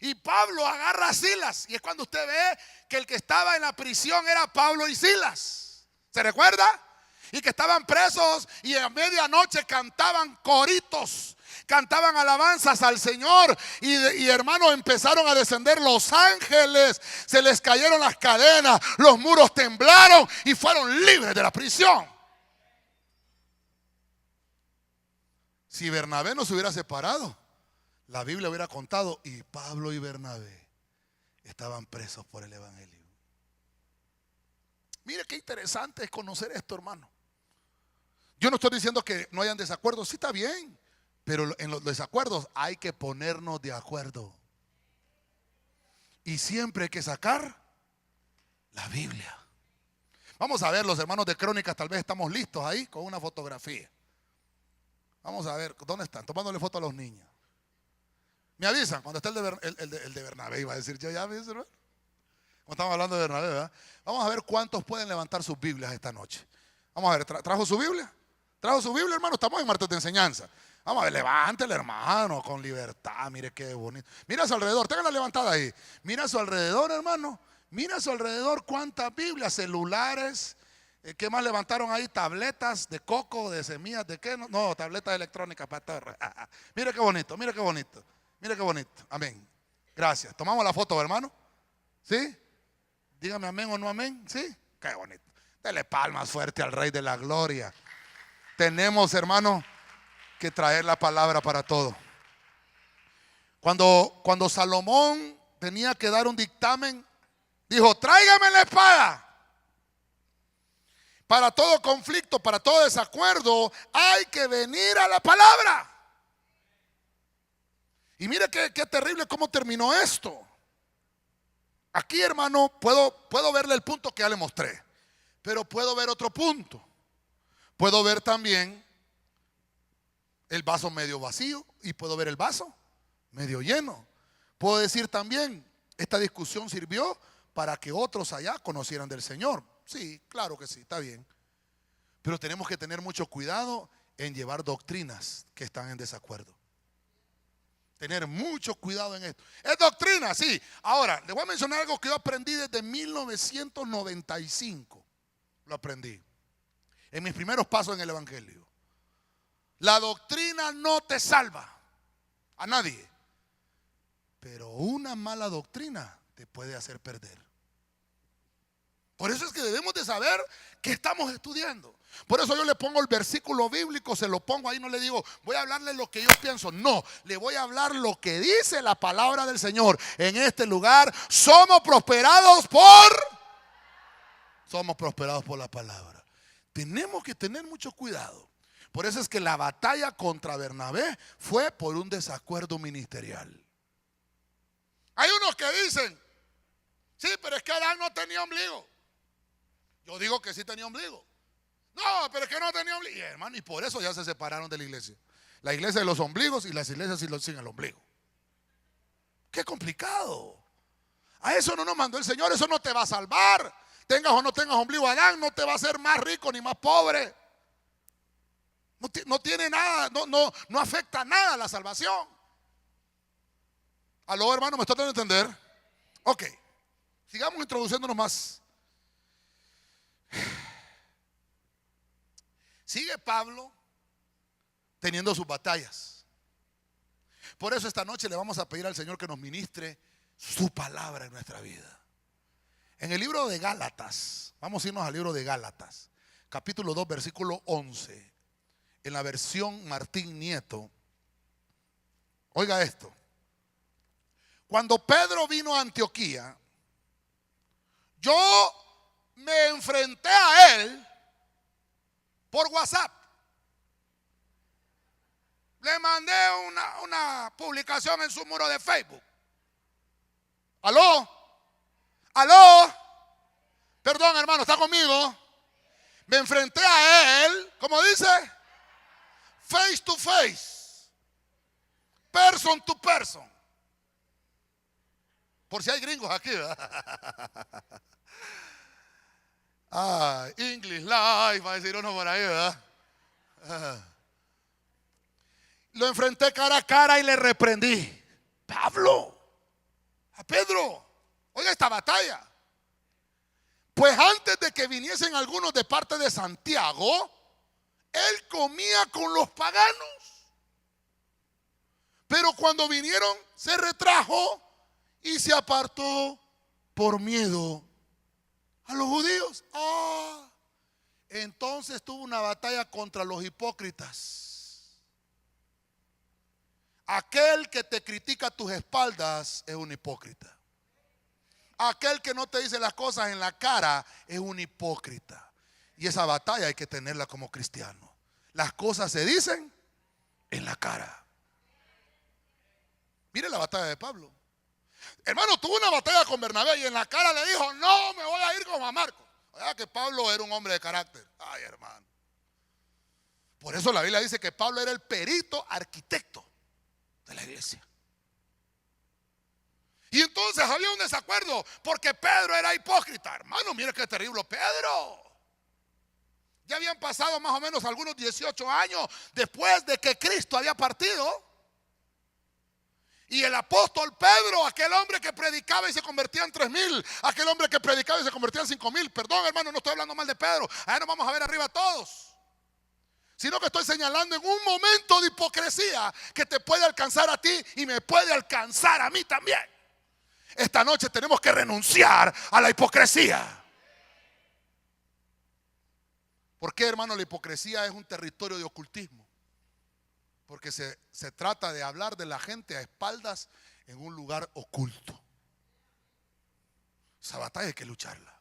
Y Pablo agarra a Silas. Y es cuando usted ve que el que estaba en la prisión era Pablo y Silas. ¿Se recuerda? Y que estaban presos y a medianoche cantaban coritos, cantaban alabanzas al Señor. Y hermanos, empezaron a descender los ángeles. Se les cayeron las cadenas, los muros temblaron y fueron libres de la prisión. Si Bernabé no se hubiera separado, la Biblia hubiera contado, y Pablo y Bernabé estaban presos por el evangelio. Mire qué interesante es conocer esto, hermano. Yo no estoy diciendo que no hayan desacuerdos, sí está bien, pero en los desacuerdos hay que ponernos de acuerdo. Y siempre hay que sacar la Biblia. Vamos a ver, los hermanos de Crónicas, tal vez estamos listos ahí con una fotografía. Vamos a ver, ¿dónde están? Tomándole foto a los niños. Me avisan cuando está el de Bernabé, iba a decir yo, ya ves, hermano. Como estamos hablando de Bernabé, ¿verdad? Vamos a ver cuántos pueden levantar sus Biblias esta noche. Vamos a ver, ¿trajo su Biblia? ¿Trajo su Biblia, hermano? Estamos en martes de enseñanza. Vamos a ver, levántela, hermano, con libertad. Mire qué bonito. Mira a su alrededor, ténganla levantada ahí. Mira a su alrededor, hermano. Mira a su alrededor cuántas Biblias, celulares. ¿Qué más levantaron ahí? Tabletas de coco, de semillas, ¿de qué? No, tabletas electrónicas, pastor. Mira qué bonito, mira qué bonito. Mira qué bonito. Amén. Gracias. Tomamos la foto, hermano. ¿Sí? Dígame amén o no amén. ¿Sí? Qué bonito. Dele palmas fuerte al Rey de la Gloria. Tenemos, hermano, que traer la palabra para todo. Cuando Salomón tenía que dar un dictamen, dijo: tráigame la espada. Para todo conflicto, para todo desacuerdo, hay que venir a la palabra. Y mire qué terrible cómo terminó esto. Aquí, hermano, puedo verle el punto que ya le mostré, pero puedo ver otro punto. Puedo ver también el vaso medio vacío y puedo ver el vaso medio lleno. Puedo decir también, esta discusión sirvió para que otros allá conocieran del Señor. Sí, claro que sí, está bien. Pero tenemos que tener mucho cuidado en llevar doctrinas que están en desacuerdo. Tener mucho cuidado en esto. Es doctrina, sí. Ahora, le voy a mencionar algo que yo aprendí desde 1995. Lo aprendí en mis primeros pasos en el Evangelio. La doctrina no te salva a nadie, pero una mala doctrina te puede hacer perder. Por eso es que debemos de saber qué estamos estudiando. Por eso yo le pongo el versículo bíblico, se lo pongo ahí, no le digo voy a hablarle lo que yo pienso, no, le voy a hablar lo que dice la palabra del Señor. En este lugar somos prosperados por la palabra. Tenemos que tener mucho cuidado. Por eso es que la batalla contra Bernabé fue por un desacuerdo ministerial. Hay unos que dicen: sí, pero es que Adán no tenía ombligo. Yo digo que sí tenía ombligo. No, pero es que no tenía ombligo. Y, hermano, y por eso ya se separaron de la iglesia. La iglesia de los ombligos y las iglesias sin el ombligo. Qué complicado. A eso no nos mandó el Señor. Eso no te va a salvar. Tengas o no tengas ombligo. Adán no te va a hacer más rico ni más pobre. No tiene nada, no afecta nada a la salvación. ¿Aló, hermano? ¿Me está tratando de entender? Ok, sigamos introduciéndonos más. Sigue Pablo teniendo sus batallas. Por eso esta noche le vamos a pedir al Señor que nos ministre su palabra en nuestra vida. En el libro de Gálatas, vamos a irnos al libro de Gálatas, capítulo 2, versículo 11. En la versión Martín Nieto. Oiga esto. Cuando Pedro vino a Antioquía, yo me enfrenté a él por WhatsApp. Le mandé una publicación en su muro de Facebook. ¿Aló? ¿Aló? Perdón, hermano, ¿está conmigo? Me enfrenté a él, ¿cómo dice? Face to face, person to person. Por si hay gringos aquí, ¿verdad? English Live, va a decir uno por ahí, ¿verdad? Lo enfrenté cara a cara y le reprendí. Pablo, a Pedro, oiga esta batalla. Pues antes de que viniesen algunos de parte de Santiago, él comía con los paganos. Pero cuando vinieron, se retrajo y se apartó por miedo a los judíos. Entonces tuvo una batalla contra los hipócritas. Aquel que te critica a tus espaldas es un hipócrita. Aquel que no te dice las cosas en la cara es un hipócrita. Y esa batalla hay que tenerla como cristiano. Las cosas se dicen en la cara. Mire la batalla de Pablo. Hermano, tuvo una batalla con Bernabé y en la cara le dijo: no me voy a ir como a Marcos. O sea que Pablo era un hombre de carácter. Ay, hermano. Por eso la Biblia dice que Pablo era el perito arquitecto de la iglesia. Y entonces había un desacuerdo porque Pedro era hipócrita. Hermano, mire qué terrible Pedro. Ya habían pasado más o menos algunos 18 años después de que Cristo había partido. Y el apóstol Pedro, aquel hombre que predicaba y se convertía en 3,000, aquel hombre que predicaba y se convertía en 5,000. Perdón, hermano, no estoy hablando mal de Pedro. Ahí nos vamos a ver arriba todos. Sino que estoy señalando en un momento de hipocresía que te puede alcanzar a ti y me puede alcanzar a mí también. Esta noche tenemos que renunciar a la hipocresía. ¿Por qué, hermano? La hipocresía es un territorio de ocultismo. Porque se trata de hablar de la gente a espaldas en un lugar oculto. Esa batalla hay que lucharla.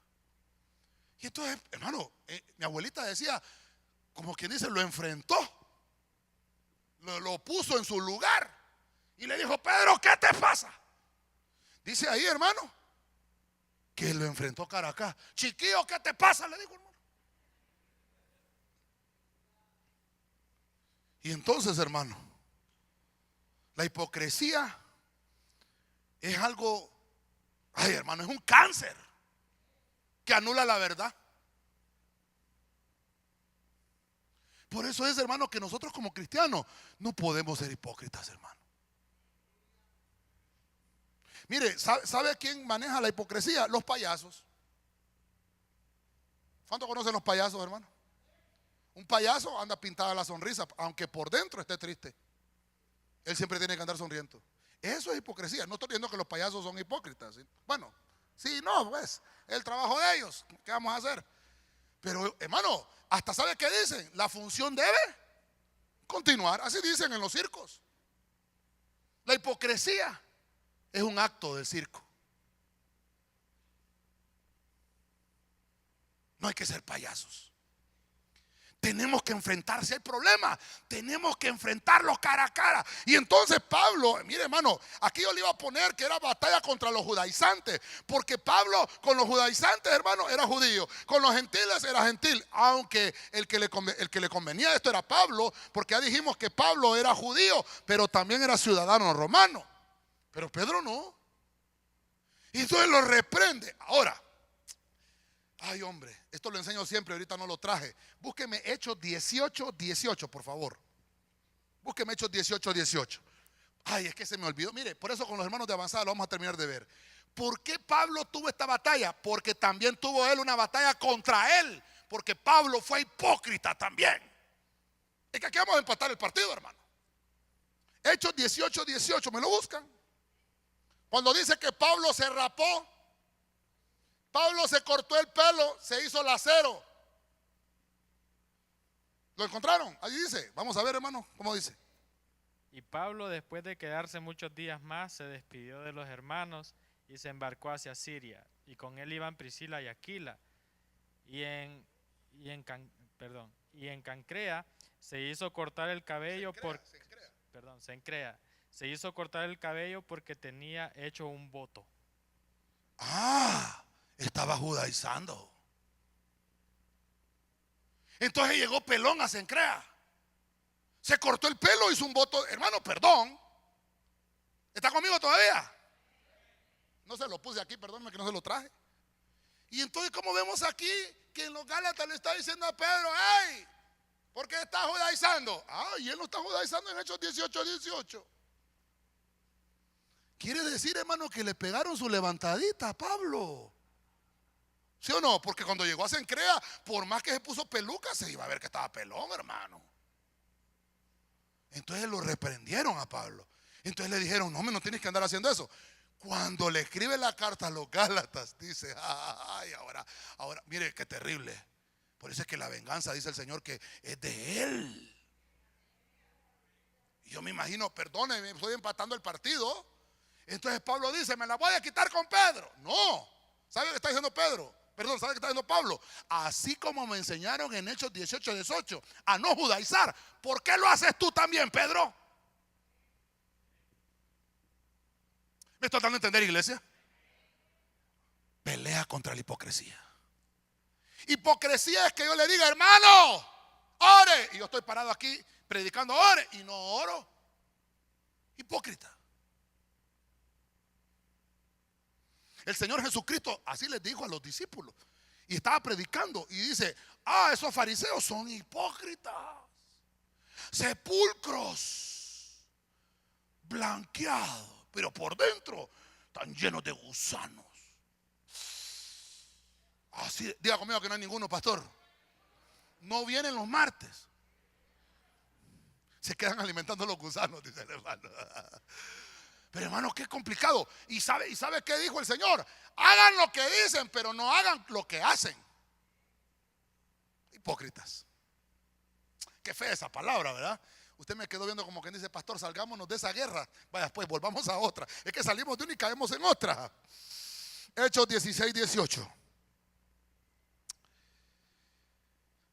Y entonces, hermano, mi abuelita decía, como quien dice, lo enfrentó. Lo puso en su lugar. Y le dijo, Pedro, ¿qué te pasa? Dice ahí, hermano, que lo enfrentó cara a cara. Chiquillo, ¿qué te pasa? Le dijo, hermano. Y entonces, hermano, la hipocresía es algo, ay, hermano, es un cáncer que anula la verdad. Por eso es, hermano, que nosotros como cristianos no podemos ser hipócritas, hermano. Mire, ¿sabe quién maneja la hipocresía? Los payasos. ¿Cuántos conocen los payasos, hermano? Un payaso anda pintada la sonrisa, aunque por dentro esté triste. Él siempre tiene que andar sonriendo. Eso es hipocresía. No estoy diciendo que los payasos son hipócritas, ¿sí? Bueno, sí, no, pues, el trabajo de ellos. ¿Qué vamos a hacer? Pero, hermano, hasta ¿sabe qué dicen? La función debe continuar. Así dicen en los circos. La hipocresía es un acto del circo. No hay que ser payasos. Tenemos que enfrentar, si hay problemas, tenemos que enfrentarlos cara a cara. Y entonces Pablo, mire hermano, aquí yo le iba a poner que era batalla contra los judaizantes, porque Pablo con los judaizantes, hermano, era judío, con los gentiles era gentil, aunque el que le convenía esto era Pablo, porque ya dijimos que Pablo era judío, pero también era ciudadano romano. Pero Pedro no. Y entonces lo reprende. Ahora, ay, hombre, esto lo enseño siempre, ahorita no lo traje. Búsqueme Hechos 18:18, por favor. Búsqueme Hechos 18:18. Ay, es que se me olvidó. Mire, por eso con los hermanos de avanzada lo vamos a terminar de ver. ¿Por qué Pablo tuvo esta batalla? Porque también tuvo él una batalla contra él. Porque Pablo fue hipócrita también. Es que aquí vamos a empatar el partido, hermano. Hechos 18:18, ¿me lo buscan? Cuando dice que Pablo se rapó, Pablo se cortó el pelo, se hizo lacero. ¿Lo encontraron? Allí dice. Vamos a ver, hermano, ¿cómo dice? Y Pablo, después de quedarse muchos días más, se despidió de los hermanos y se embarcó hacia Siria. Y con él iban Priscila y Aquila. Y en Cancrea se hizo cortar el cabello Cencrea. Se hizo cortar el cabello porque tenía hecho un voto. Ah, estaba judaizando. Entonces llegó pelón a Cencrea. Se cortó el pelo, hizo un voto. Hermano, perdón. ¿Está conmigo todavía? No se lo puse aquí, perdónme que no se lo traje. Y entonces, como vemos aquí, que en los Gálatas le está diciendo a Pedro, hey, ¿por qué está judaizando? Ah, y él no está judaizando en Hechos 18:18. Quiere decir, hermano, que le pegaron su levantadita a Pablo. ¿Sí o no? Porque cuando llegó a Cencrea, por más que se puso peluca, se iba a ver que estaba pelón, hermano. Entonces lo reprendieron a Pablo. Entonces le dijeron, no, no tienes que andar haciendo eso. Cuando le escribe la carta a los Gálatas, dice, ay, ahora, mire qué terrible. Por eso es que la venganza, dice el Señor, que es de Él. Y yo me imagino, perdónenme, estoy empatando el partido. Entonces Pablo dice, me la voy a quitar con Pedro. No, ¿sabe lo que está diciendo Pedro? Perdón, ¿sabe lo que está diciendo Pablo? Así como me enseñaron en Hechos 18:18 a no judaizar, ¿por qué lo haces tú también, Pedro? ¿Me está dando a entender, iglesia? Pelea contra la hipocresía. Hipocresía es que yo le diga, hermano, ore. Y yo estoy parado aquí predicando, ore. Y no oro. Hipócrita. El Señor Jesucristo así les dijo a los discípulos. Y estaba predicando y dice: esos fariseos son hipócritas, sepulcros blanqueados, pero por dentro están llenos de gusanos. Así, diga conmigo que no hay ninguno, pastor. No vienen los martes. Se quedan alimentando los gusanos, dice el hermano. Pero hermano, qué complicado. ¿Y sabe qué dijo el Señor? Hagan lo que dicen, pero no hagan lo que hacen. Hipócritas. Qué fea esa palabra, ¿verdad? Usted me quedó viendo como quien dice: pastor, salgámonos de esa guerra. Vaya, pues volvamos a otra. Es que salimos de una y caemos en otra. Hechos 16, 18.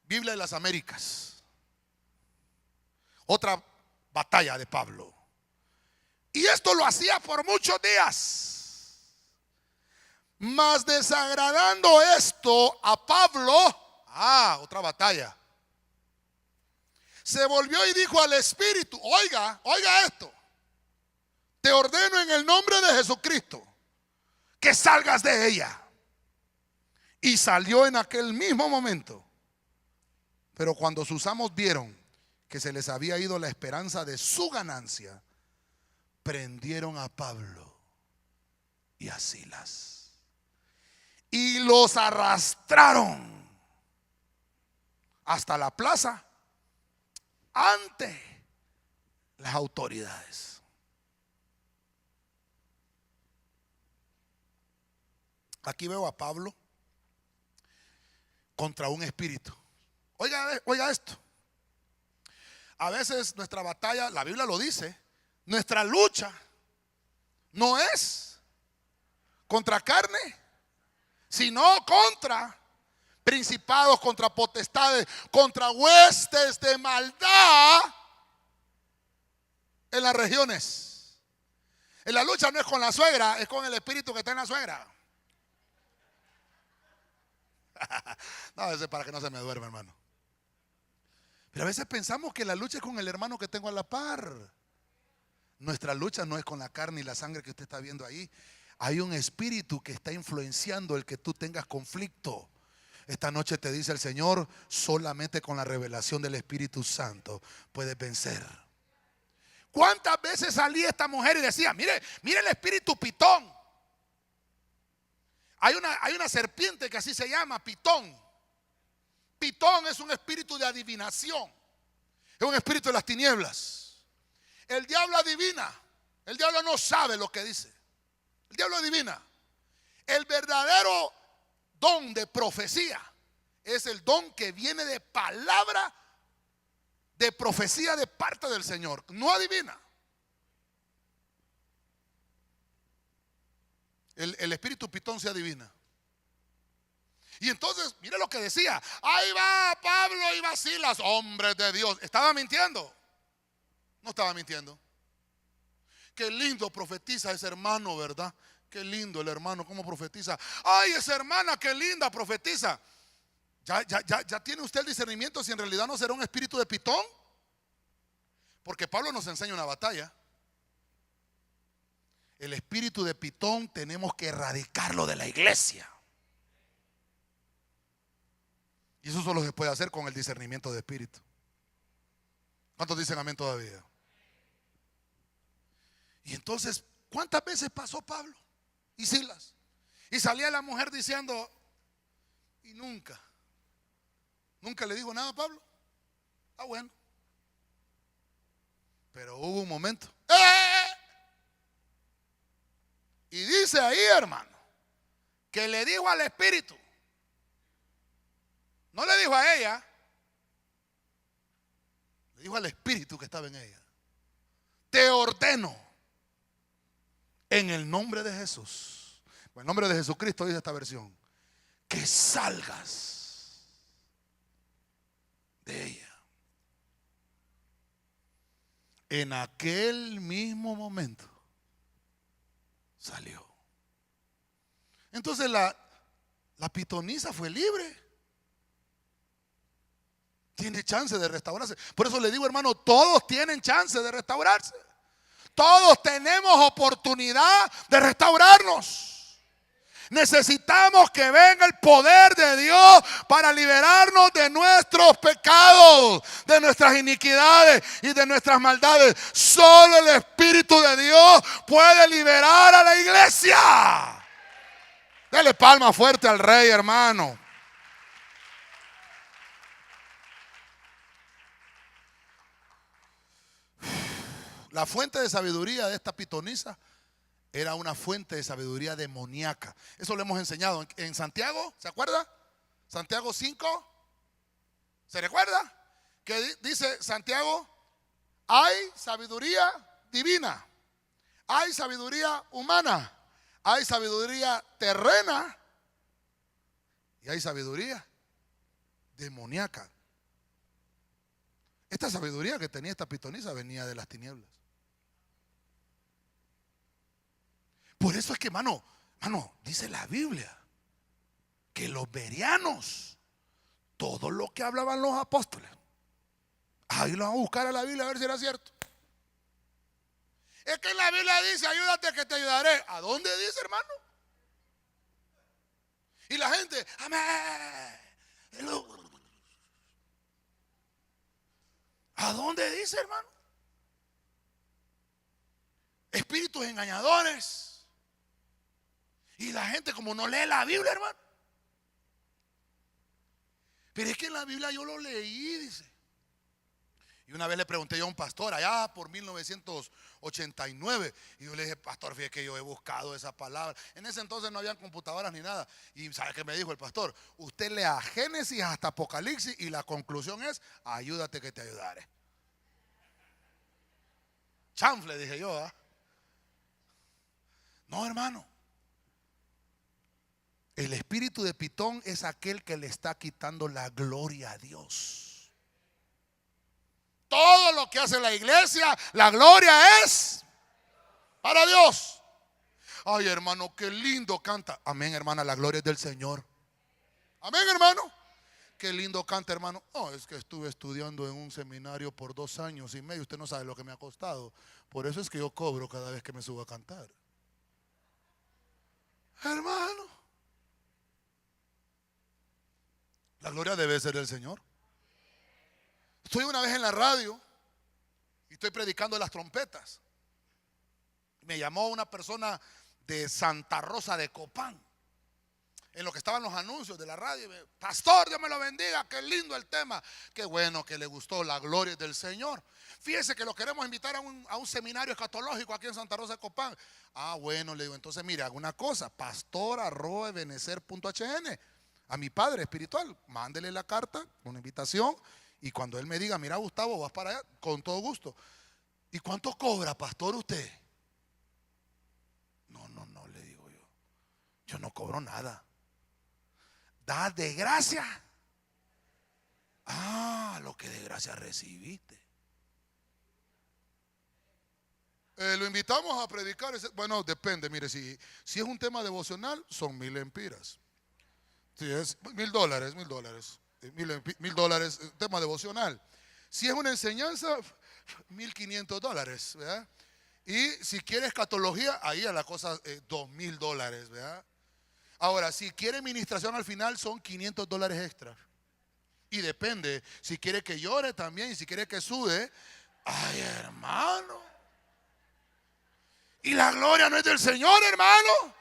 Biblia de las Américas. Otra batalla de Pablo. Y esto lo hacía por muchos días. Mas desagradando esto a Pablo, otra batalla, se volvió y dijo al Espíritu: oiga esto, te ordeno en el nombre de Jesucristo que salgas de ella. Y salió en aquel mismo momento. Pero cuando sus amos vieron que se les había ido la esperanza de su ganancia, prendieron a Pablo y a Silas y los arrastraron hasta la plaza ante las autoridades. Aquí veo a Pablo contra un espíritu. Oiga esto. A veces nuestra batalla, la Biblia lo dice, nuestra lucha no es contra carne, sino contra principados, contra potestades, contra huestes de maldad en las regiones. En la lucha no es con la suegra, es con el espíritu que está en la suegra. No, eso es para que no se me duerma, hermano. Pero a veces pensamos que la lucha es con el hermano que tengo a la par. Nuestra lucha no es con la carne y la sangre que usted está viendo ahí. Hay un espíritu que está influenciando el que tú tengas conflicto. Esta noche te dice el Señor: solamente con la revelación del Espíritu Santo puedes vencer. ¿Cuántas veces salía esta mujer y decía: mire el espíritu Pitón? Hay una serpiente que así se llama, Pitón. Pitón es un espíritu de adivinación, es un espíritu de las tinieblas. El diablo adivina, el diablo no sabe lo que dice, el diablo adivina. El verdadero don de profecía es el don que viene de palabra de profecía de parte del Señor, no adivina. El espíritu Pitón se adivina. Y entonces, mire lo que decía: ahí va Pablo y va Silas, hombres de Dios. ¿Estaba mintiendo? No estaba mintiendo. Qué lindo profetiza ese hermano, ¿verdad? Qué lindo el hermano, cómo profetiza. Ay, esa hermana, qué linda profetiza. ¿Ya tiene usted el discernimiento si en realidad no será un espíritu de Pitón? Porque Pablo nos enseña una batalla. El espíritu de Pitón tenemos que erradicarlo de la iglesia. Y eso solo se puede hacer con el discernimiento de espíritu. ¿Cuántos dicen amén todavía? Y entonces, ¿cuántas veces pasó Pablo y Silas? Y salía la mujer diciendo: y nunca le dijo nada a Pablo. Bueno. Pero hubo un momento. Y dice ahí, hermano, que le dijo al espíritu. No le dijo a ella, le dijo al espíritu que estaba en ella: te ordeno en el nombre de Jesús, en el nombre de Jesucristo, dice esta versión, que salgas de ella. En aquel mismo momento salió. Entonces la pitonisa fue libre. Tiene chance de restaurarse. Por eso le digo, hermano, todos tienen chance de restaurarse. Todos tenemos oportunidad de restaurarnos. Necesitamos que venga el poder de Dios para liberarnos de nuestros pecados, de nuestras iniquidades y de nuestras maldades. Solo el Espíritu de Dios puede liberar a la iglesia. Dele palma fuerte al Rey, hermano. La fuente de sabiduría de esta pitonisa era una fuente de sabiduría demoníaca. Eso lo hemos enseñado en Santiago, ¿se acuerda? Santiago 5, ¿se recuerda? Que dice Santiago, hay sabiduría divina, hay sabiduría humana, hay sabiduría terrena y hay sabiduría demoníaca. Esta sabiduría que tenía esta pitonisa venía de las tinieblas. Por eso es que, hermano, dice la Biblia que los bereanos, todo lo que hablaban los apóstoles, ahí lo van a buscar a la Biblia a ver si era cierto. Es que la Biblia dice, ayúdate que te ayudaré. ¿A dónde dice, hermano? Y la gente, amén. ¿A dónde dice, hermano? Espíritus engañadores. Y la gente como no lee la Biblia, hermano. Pero es que en la Biblia yo lo leí, dice. Y una vez le pregunté yo a un pastor allá por 1989. Y yo le dije, pastor, fíjate que yo he buscado esa palabra. En ese entonces no habían computadoras ni nada. Y ¿sabe qué me dijo el pastor? Usted lea Génesis hasta Apocalipsis y la conclusión es, ayúdate que te ayudaré. Chanfle, dije yo, ¿ah? No, hermano. El espíritu de Pitón es aquel que le está quitando la gloria a Dios. Todo lo que hace la iglesia, la gloria es para Dios. Ay, hermano, qué lindo canta. Amén, hermana, la gloria es del Señor. Amén, hermano. Qué lindo canta, hermano. Oh, es que estuve estudiando en un seminario por 2 años y medio. Usted no sabe lo que me ha costado. Por eso es que yo cobro cada vez que me subo a cantar. Hermano, la gloria debe ser del Señor. Estoy una vez en la radio y estoy predicando las trompetas. Me llamó una persona de Santa Rosa de Copán, en lo que estaban los anuncios de la radio. Pastor, Dios me lo bendiga, qué lindo el tema. Qué bueno que le gustó, la gloria del Señor. Fíjese que lo queremos invitar a un seminario escatológico aquí en Santa Rosa de Copán. Ah, bueno, le digo, entonces mire, haga una cosa, pastor@ebenecer.hn, a mi padre espiritual, mándele la carta, una invitación, y cuando él me diga, mira Gustavo, vas para allá, con todo gusto. ¿Y cuánto cobra, pastor, usted? No, le digo yo. Yo no cobro nada. ¿Da de gracia? Ah, lo que de gracia recibiste. Lo invitamos a predicar. Bueno, depende, mire, si es un tema devocional, son 1000 empiras. Si es $1000, $1000, tema devocional. Si es una enseñanza, $1500, ¿verdad? Y si quiere escatología, ahí a la cosa $2000, ¿verdad? Ahora, si quiere ministración al final, son $500 extra. Y depende, si quiere que llore también, y si quiere que sude. Ay, hermano. Y la gloria no es del Señor, hermano.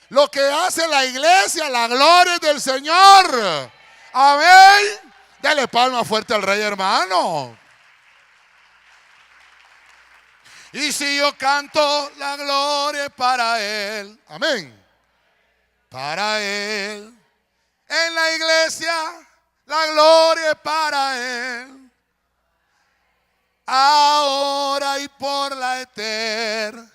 Lo que hace la iglesia, la gloria es del Señor. Amén. Dale palma fuerte al Rey, hermano. Y si yo canto, la gloria es para Él. Amén. Para Él. En la iglesia, la gloria es para Él. Ahora y por la eternidad.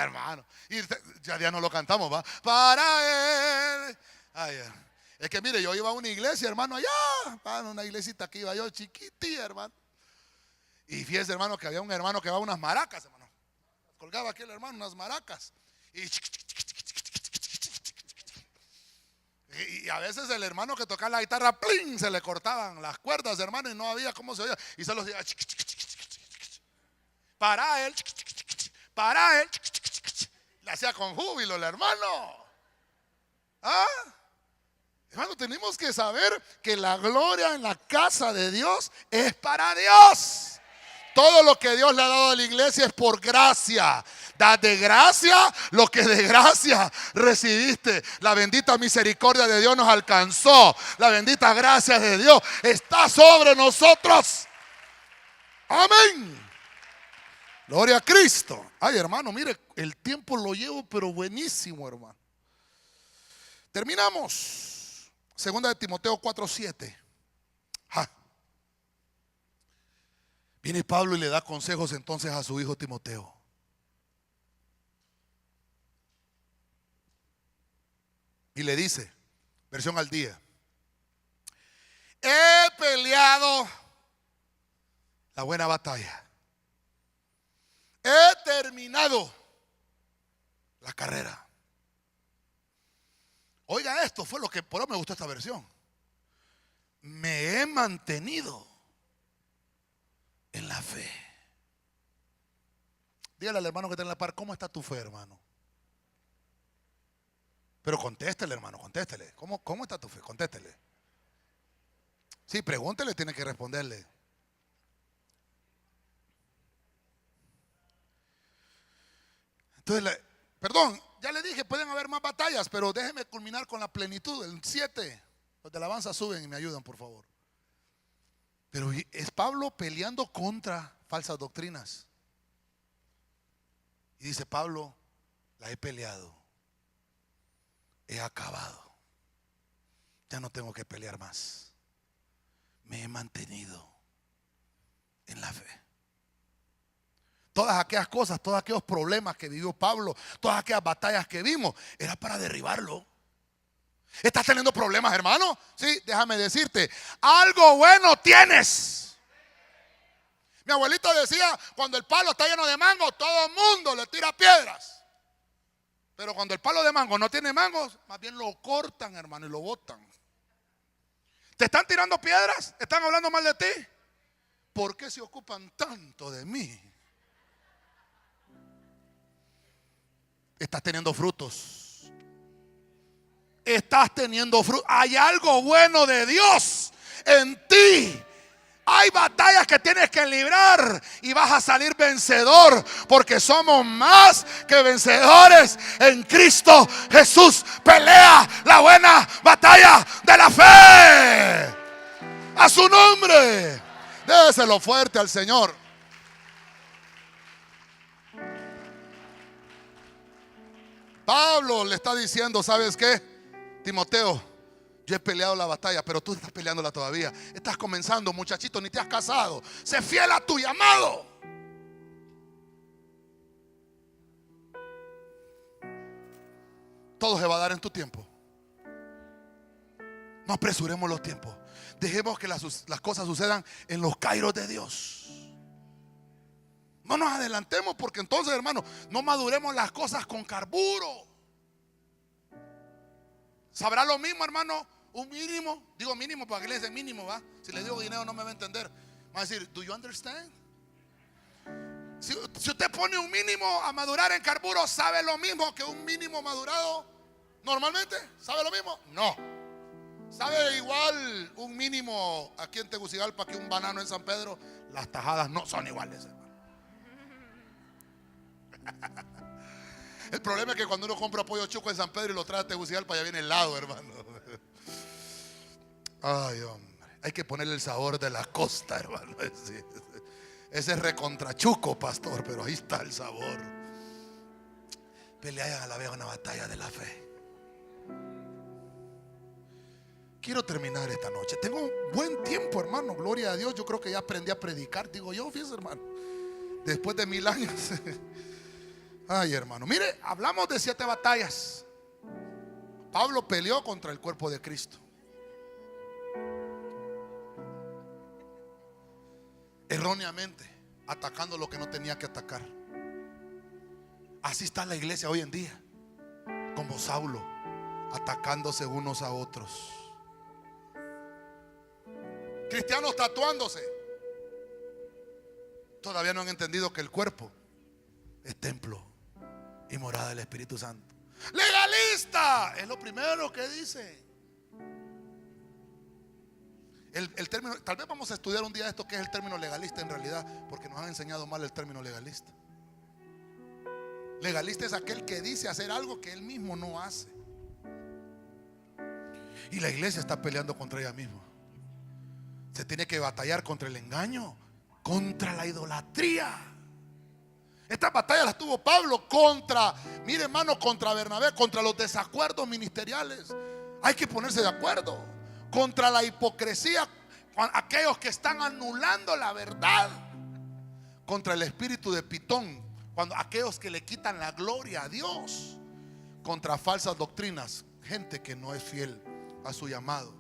Hermano. Y ya no lo cantamos, ¿va? Para Él. Ay, es que mire, yo iba a una iglesia, hermano, allá. Hermano, una iglesita que iba yo, chiquitilla, hermano. Y fíjese, hermano, que había un hermano que llevaba unas maracas, hermano. Colgaba aquí el hermano unas maracas. Y a veces el hermano que tocaba la guitarra, ¡plin!, se le cortaban las cuerdas, hermano, y no había cómo se oía. Y se los decía, para Él, para Él. La hacía con júbilo el hermano. ¿Ah? Hermano, tenemos que saber que la gloria en la casa de Dios es para Dios. Todo lo que Dios le ha dado a la iglesia es por gracia. Dad de gracia lo que de gracia recibiste. La bendita misericordia de Dios nos alcanzó. La bendita gracia de Dios está sobre nosotros. Amén. Gloria a Cristo. Ay, hermano, mire, el tiempo lo llevo, pero buenísimo, hermano. Terminamos. Segunda de Timoteo 4:7. Viene Pablo y le da consejos entonces a su hijo Timoteo. Y le dice, versión al día: he peleado la buena batalla. He terminado la carrera. Oiga, esto fue lo que por eso me gustó esta versión. Me he mantenido en la fe. Dígale al hermano que está en la par, ¿cómo está tu fe, hermano? Pero contéstele, hermano, contéstele. ¿Cómo está tu fe? Contéstele. Sí, pregúntele, tiene que responderle. Entonces, perdón, ya le dije, pueden haber más batallas, pero déjeme culminar con la plenitud. El 7, los de alabanza suben y me ayudan, por favor. Pero es Pablo peleando contra falsas doctrinas. Y dice Pablo, la he peleado, he acabado, ya no tengo que pelear más. Me he mantenido en la fe. Todas aquellas cosas, todos aquellos problemas que vivió Pablo, todas aquellas batallas que vimos, era para derribarlo. ¿Estás teniendo problemas, hermano? Sí, déjame decirte, algo bueno tienes. Mi abuelito decía, cuando el palo está lleno de mango, todo el mundo le tira piedras. Pero cuando el palo de mango no tiene mangos, más bien lo cortan, hermano, y lo botan. ¿Te están tirando piedras? ¿Están hablando mal de ti? ¿Por qué se ocupan tanto de mí? Estás teniendo frutos. Estás teniendo frutos. Hay algo bueno de Dios en ti. Hay batallas que tienes que librar y vas a salir vencedor, porque somos más que vencedores en Cristo Jesús. Pelea la buena batalla de la fe. A su nombre. Déselo fuerte al Señor. Pablo le está diciendo, ¿sabes qué? Timoteo, yo he peleado la batalla, pero tú estás peleándola todavía. Estás comenzando, muchachito, ni te has casado. Sé fiel a tu llamado. Todo se va a dar en tu tiempo. No apresuremos los tiempos. Dejemos que las cosas sucedan en los kairos de Dios. No nos adelantemos, porque entonces, hermano, no maduremos las cosas con carburo. ¿Sabrá lo mismo, hermano? Un mínimo, digo mínimo para que le dice mínimo, ¿va? Si le digo dinero no me va a entender. Va a decir, ¿do you understand? Si usted pone un mínimo a madurar en carburo, ¿sabe lo mismo que un mínimo madurado normalmente? ¿Sabe lo mismo? No. ¿Sabe igual un mínimo aquí en Tegucigalpa que un banano en San Pedro? Las tajadas no son iguales, hermano. El problema es que cuando uno compra pollo chuco en San Pedro y lo trae a Tegucigalpa, ya viene helado, hermano. Ay, hombre, hay que ponerle el sabor de la costa, hermano. Ese es recontrachuco, pastor, pero ahí está el sabor. Pelean a la vez una batalla de la fe. Quiero terminar esta noche. Tengo un buen tiempo, hermano. Gloria a Dios. Yo creo que ya aprendí a predicar. Digo yo, fíjese, hermano. Después de 1000 años. Ay, hermano. Mire, hablamos de 7 batallas. Pablo peleó contra el cuerpo de Cristo. Erróneamente, atacando lo que no tenía que atacar. Así está la iglesia hoy en día, como Saulo, atacándose unos a otros. Cristianos tatuándose. Todavía no han entendido que el cuerpo es templo y morada del Espíritu Santo. Legalista es lo primero que dice. El término, tal vez vamos a estudiar un día esto, que es el término legalista en realidad, porque nos han enseñado mal el término legalista. Legalista es aquel que dice hacer algo que él mismo no hace. Y la iglesia está peleando contra ella misma. Se tiene que batallar contra el engaño, contra la idolatría. Esta batalla la tuvo Pablo contra, mire hermano, contra Bernabé, contra los desacuerdos ministeriales. Hay que ponerse de acuerdo. Contra la hipocresía, aquellos que están anulando la verdad. Contra el espíritu de Pitón, cuando aquellos que le quitan la gloria a Dios. Contra falsas doctrinas, gente que no es fiel a su llamado.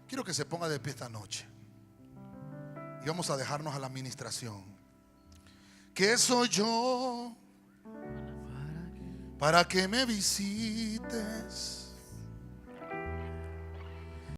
Quiero que se ponga de pie esta noche y vamos a dejarnos a la administración. ¿Qué soy yo para que me visites?